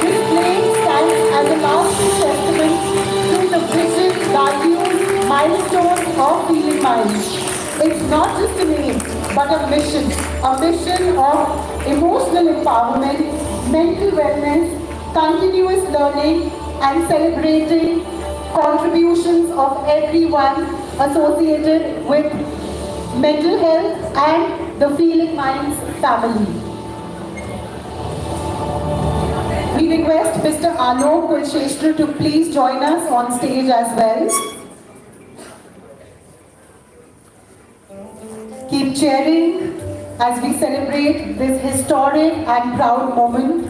This play stands as a lasting testament to the vision, values, milestones of Feeling Minds. It's not just a name, but a mission of emotional empowerment, mental wellness, continuous learning, and celebrating contributions of everyone associated with mental health and the Feeling Minds family. We request Mr. Alok Kulsheshwar to please join us on stage as well. Keep cheering as we celebrate this historic and proud moment.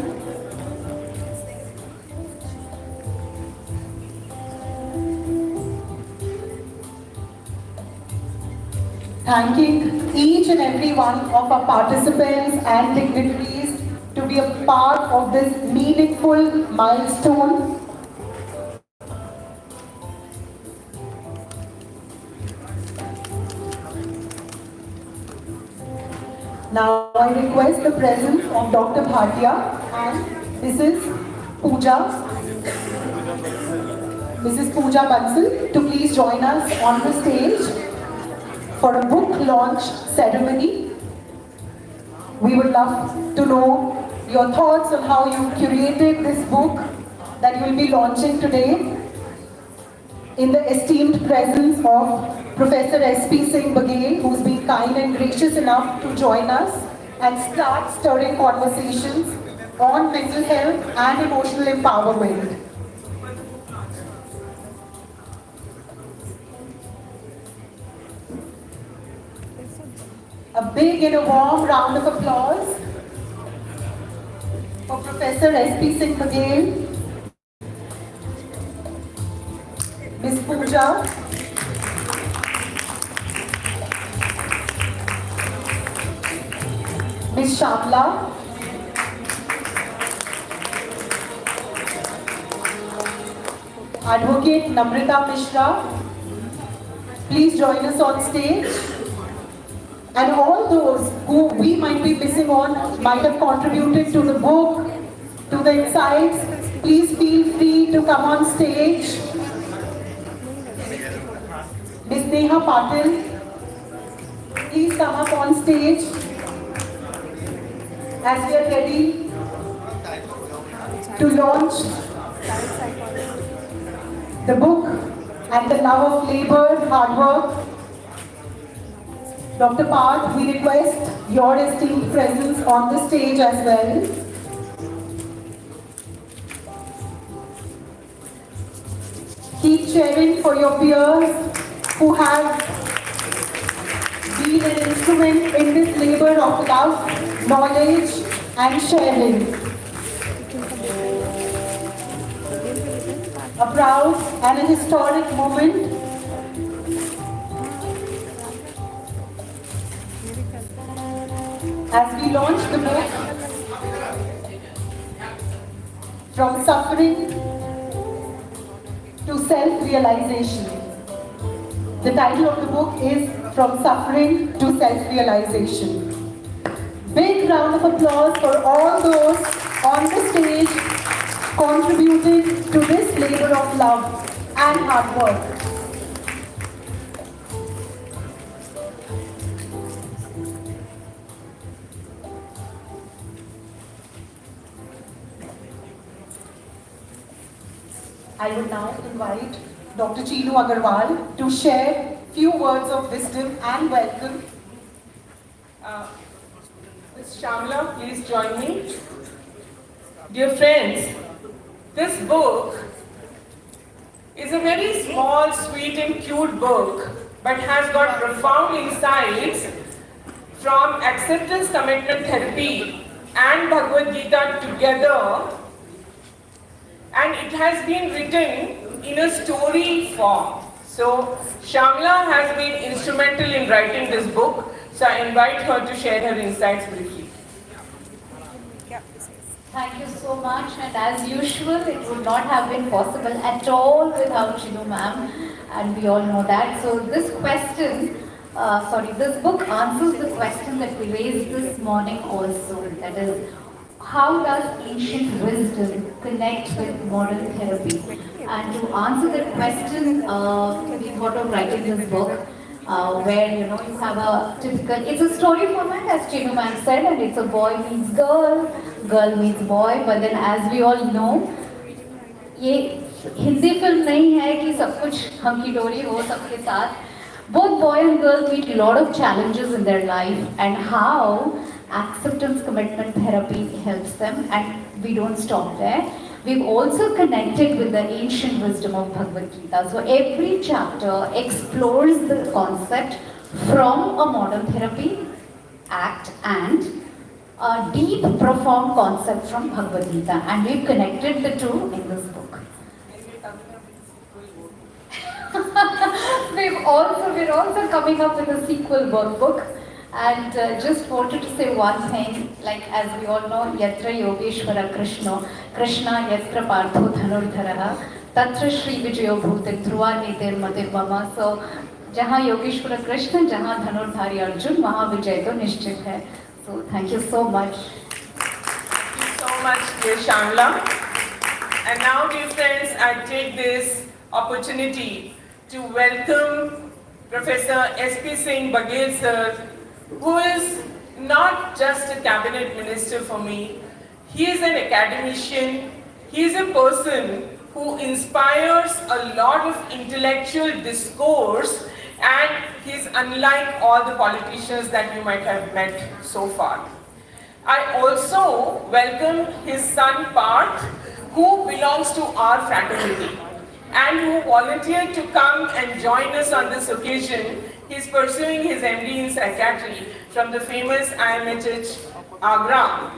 Thanking each and every one of our participants and dignitaries to be a part of this meaningful milestone. Now I request the presence of Dr. Bhatia, and this is Pooja. Mrs. Pooja Bansal to please join us on the stage for a book launch ceremony. We would love to know your thoughts on how you curated this book that you will be launching today in the esteemed presence of Professor S.P. Singh Baghel, who's been kind and gracious enough to join us and start stirring conversations on mental health and emotional empowerment. A big and a warm round of applause for Professor S.P. Singh Baghel, Ms. Pooja, Ms. Shamla, Advocate Namrata Mishra, please join us on stage. And all those who we might be missing on, might have contributed to the book, to the insights, please feel free to come on stage. Ms. Neha Patil, please come up on stage as we are ready to launch the book and the love of labor, hard work. Dr. Parth, we request your esteemed presence on the stage as well. Keep cheering for your peers who have been an instrument in this labor of love, knowledge and sharing. A proud and a historic moment. As we launch the book, From Suffering to Self-Realization. The title of the book is From Suffering to Self-Realization. Big round of applause for all those on the stage contributing to this labor of love and hard work. I would now invite Dr. Chinu Agarwal to share few words of wisdom and welcome. Ms. Shamla, please join me. Dear friends, this book is a very small, sweet and cute book, but has got profound insights from acceptance commitment therapy and Bhagavad Gita together, and it has been written in a story form. So Shamla has been instrumental in writing this book, so I invite her to share her insights briefly. Thank you so much, and as usual, it would not have been possible at all without Chinu ma'am, and we all know that. So this book answers the question that we raised this morning also, that is, how does ancient wisdom connect with modern therapy? And to answer that question, we thought of writing this book, where you have a typical, it's a story format as Chinu ma'am said, and it's a boy meets girl, girl meets boy, but then as we all know, ये Hindi film नहीं है कि सब कुछ hunky dory हो सबके साथ. Both boy and girl meet a lot of challenges in their life, and how acceptance commitment therapy helps them, and we don't stop there. We've also connected with the ancient wisdom of Bhagavad Gita. So every chapter explores the concept from a modern therapy act and a deep, profound concept from Bhagavad Gita, and we've connected the two in this book. We're also coming up with a sequel workbook, and just wanted to say one thing, like as we all know, Yatra Yogeshwara Krishna Yatra Partho Dhanurdharaha, Tatra Shri Vijayo Bhutir Dhruva Nitir Matir Mama. So, Jahan Yogeshwara Krishna, Jahan Dhanurdhari Arjun, Wahan Vijay to Nishchit hai. So, thank you so much. Thank you so much, dear Shamla. And now, dear friends, I take this opportunity to welcome Professor S.P. Singh Baghel sir, who is not just a cabinet minister for me. He is an academician. He is a person who inspires a lot of intellectual discourse, and he's unlike all the politicians that you might have met so far. I also welcome his son Parth, who belongs to our fraternity and who volunteered to come and join us on this occasion. He's pursuing his MD in psychiatry from the famous IMHH Agra.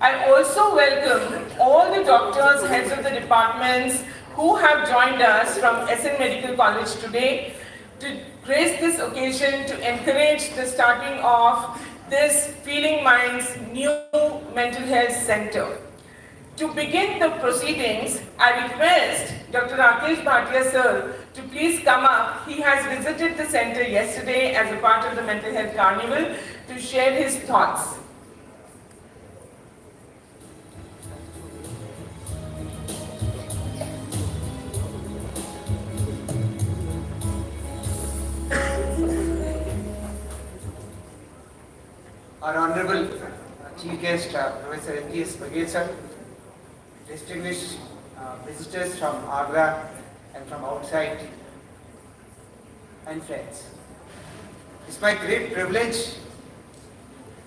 I also welcome all the doctors, heads of the departments who have joined us from SN Medical College today to grace this occasion to encourage the starting of this Feeling Minds new mental health center. To begin the proceedings, I request Dr. Rakesh Bhatia sir to please come up. He has visited the center yesterday as a part of the Mental Health Carnival to share his thoughts. Our Honorable Chief Guest, Professor S.P. Baghel sir, distinguished visitors from Agra and from outside, and friends. It's my great privilege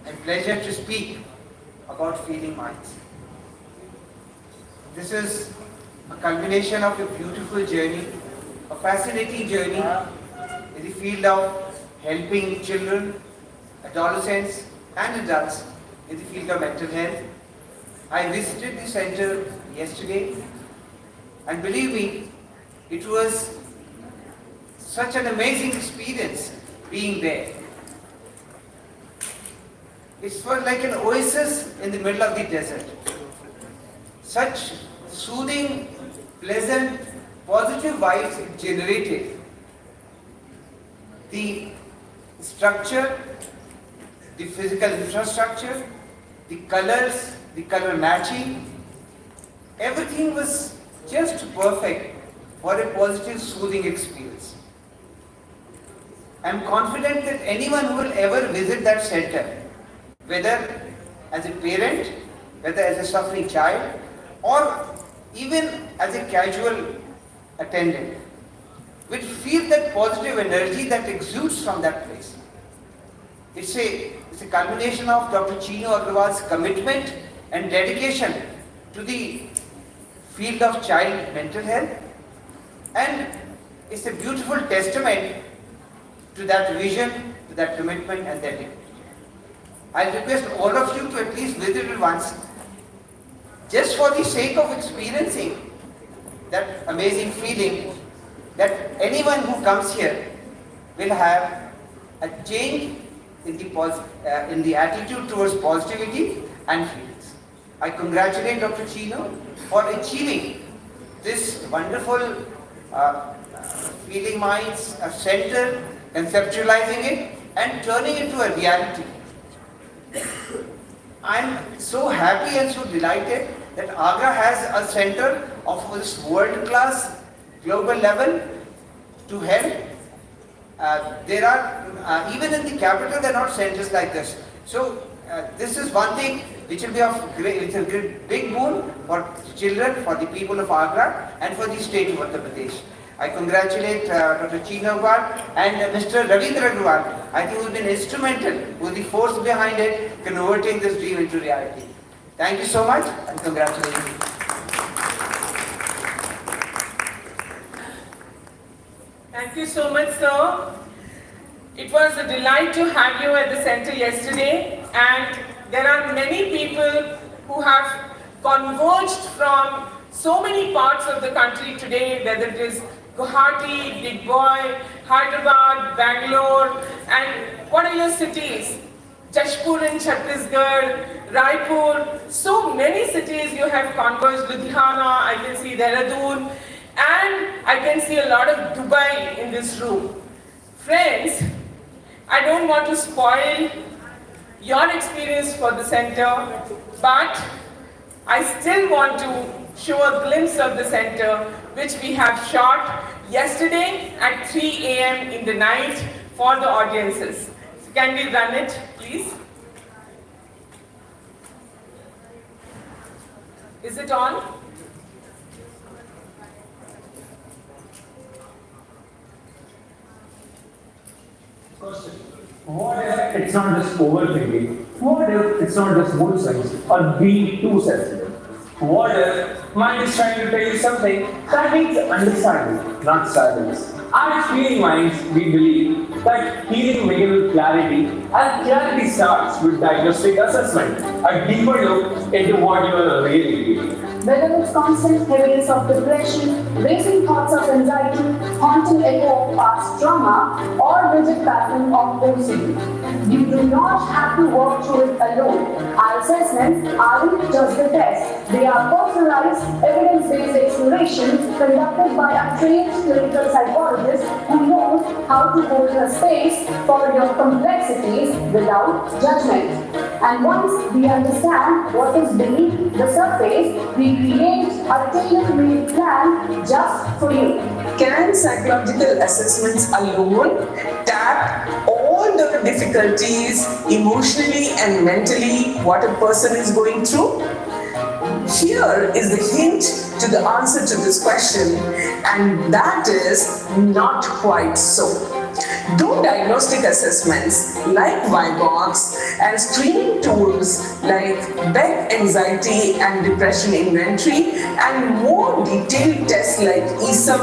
and pleasure to speak about Feeling Minds. This is a culmination of a beautiful journey, a fascinating journey in the field of helping children, adolescents, and adults in the field of mental health. I visited the center yesterday, and believe me, it was such an amazing experience being there. It was like an oasis in the middle of the desert. Such soothing, pleasant, positive vibes it generated. The structure, the physical infrastructure, the colors, the color matching, everything was just perfect for a positive, soothing experience. I am confident that anyone who will ever visit that center, whether as a parent, whether as a suffering child, or even as a casual attendant, will feel that positive energy that exudes from that place. It's a culmination of Dr. Chinu Agrawal's commitment and dedication to the field of child mental health, and it's a beautiful testament to that vision, to that commitment and that dedication. I'll request all of you to at least visit it once, just for the sake of experiencing that amazing feeling that anyone who comes here will have a change in the attitude towards positivity and feelings. I congratulate Dr. Chino for achieving this wonderful Feeling Minds center, conceptualizing it and turning it into a reality. I'm so happy and so delighted that Agra has a center of this world-class global level to help. There are, even in the capital, there are not centers like this. So this is one thing which will be of it's a big boon for children, for the people of Agra, and for the state of Uttar Pradesh. I congratulate Dr. Chinu Agrawal and Mr. Ravindra Agrawal. I think who has been instrumental, who is the force behind it, converting this dream into reality. Thank you so much, and congratulations. Thank you so much, sir. It was a delight to have you at the center yesterday, and there are many people who have converged from so many parts of the country today, whether it is Guwahati, Digboy, Hyderabad, Bangalore, and what are your cities? Jashpur in Chhattisgarh, Raipur, so many cities you have converged, Ludhiana, I can see Dehradun, and I can see a lot of Dubai in this room. Friends, I don't want to spoil your experience for the center, but I still want to show a glimpse of the center which we have shot yesterday at 3 a.m. in the night for the audiences. So can we run it, please? Is it on? What if it's not just overthinking? What if it's not just mood swings or being too sensitive? What if mind is trying to tell you something that needs understanding, not silence? At Healing Minds, we believe that healing begins with clarity, and clarity starts with diagnostic assessment, a deeper look into what you are really feeling. Whether it's constant heaviness of depression, racing thoughts of anxiety, haunting echo of past trauma, or rigid pattern of OCD. You do not have to work through it alone. Our assessments aren't just the test. They are personalized, evidence-based explorations conducted by a trained clinical psychologist who knows how to hold a space for your complexities without judgment. And once we understand what is beneath the surface, we create a tailor-made plan just for you. Can psychological assessments alone tap all the difficulties emotionally and mentally what a person is going through? Here is the hint to the answer to this question, and that is not quite so. Though diagnostic assessments like Vibox and screening tools like Beck Anxiety and Depression Inventory and more detailed tests like ESA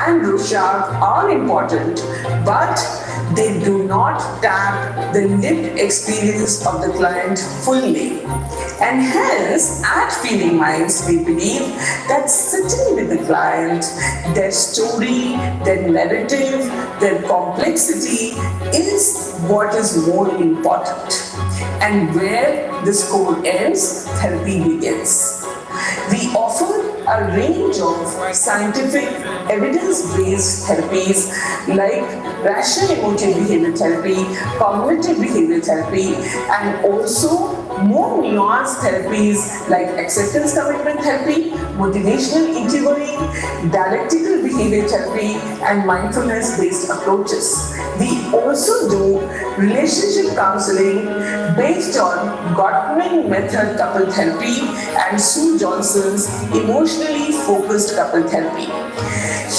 and Rorschach are important, but they do not tap the lived experience of the client fully. And hence, at Feeling Minds, we believe that sitting with the client, their story, their narrative, their complexity is what is more important. And where the score ends, therapy begins. We offer a range of scientific, evidence-based therapies like rational emotive behavior therapy, cognitive behavior therapy, and also more nuanced therapies like acceptance commitment therapy, motivational interviewing, dialectical behavior therapy, and mindfulness-based approaches. We also do relationship counseling based on Gottman method couple therapy and Sue Johnson's emotionally focused couple therapy.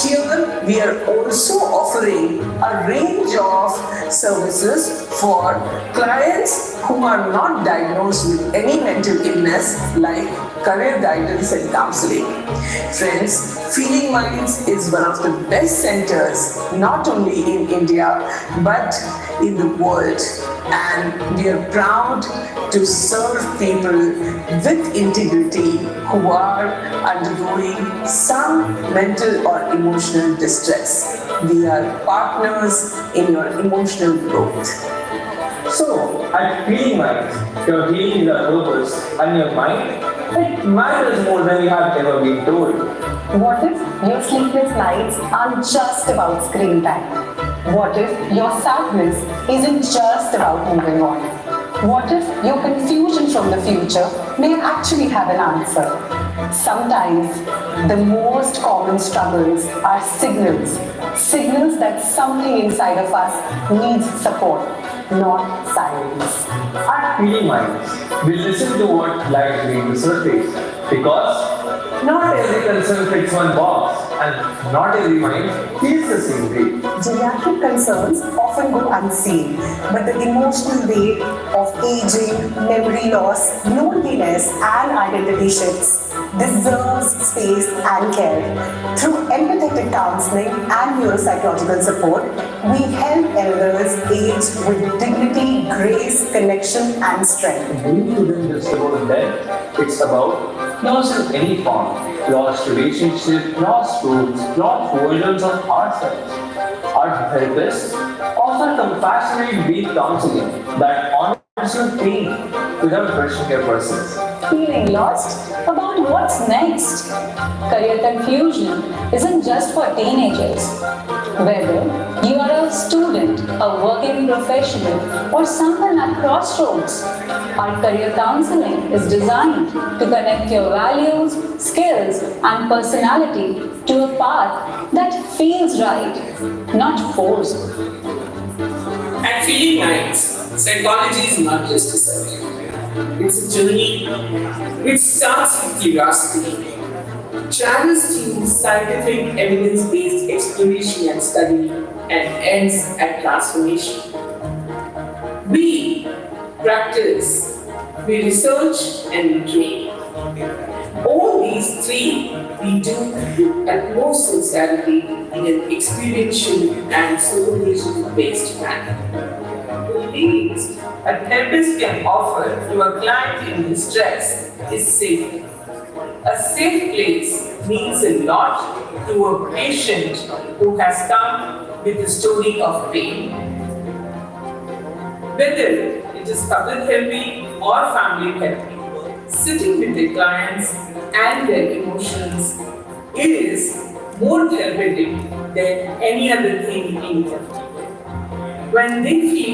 Here we are also offering a range of services for clients who are not diagnosed with any mental illness like career guidance and counseling. Friends, Feeling Minds is one of the best centers not only in India but in the world, and we are proud to serve people with integrity who are undergoing some mental or emotional distress. We are partners in your emotional growth. So, at Feeling Minds, your healing is our purpose, and your mind, it matters more than you have ever been told. What if your sleepless nights aren't just about screen time? What if your sadness isn't just about moving on? What if your confusion from the future may actually have an answer? Sometimes the most common struggles are signals that something inside of us needs support, not silence. At Feeling Minds, we listen to what lies beneath the surface, because not every concern fits one box, and not every mind feels the same way. Geriatric concerns often go unseen, but the emotional weight of aging, memory loss, loneliness, and identity shifts deserves space and care. Through empathetic counseling and neuropsychological support, we help elders age with dignity, grace, connection, and strength. Grief isn't just about death, it's about loss in any form. Lost relationships, lost roots, lost versions of ourselves. Our therapists offer compassionate deep counseling that honors Personal pain without brushing your process. Feeling lost about what's next? Career confusion isn't just for teenagers. Whether you are a student, a working professional, or someone at crossroads, our career counseling is designed to connect your values, skills, and personality to a path that feels right, not forced. At Feeling Nights, psychology is not just a subject. It's a journey which starts with curiosity, travels through scientific evidence-based exploration and study, and ends at transformation. We practice, we research, and we train. All these three we do with utmost sincerity in an experiential and solution-based manner. The least a therapist can offer to a client in distress is safety. A safe place means a lot to a patient who has come with a story of pain. Whether it is couple therapy or family therapy, sitting with the clients and their emotions is more therapeutic than any other thing in therapy. When they feel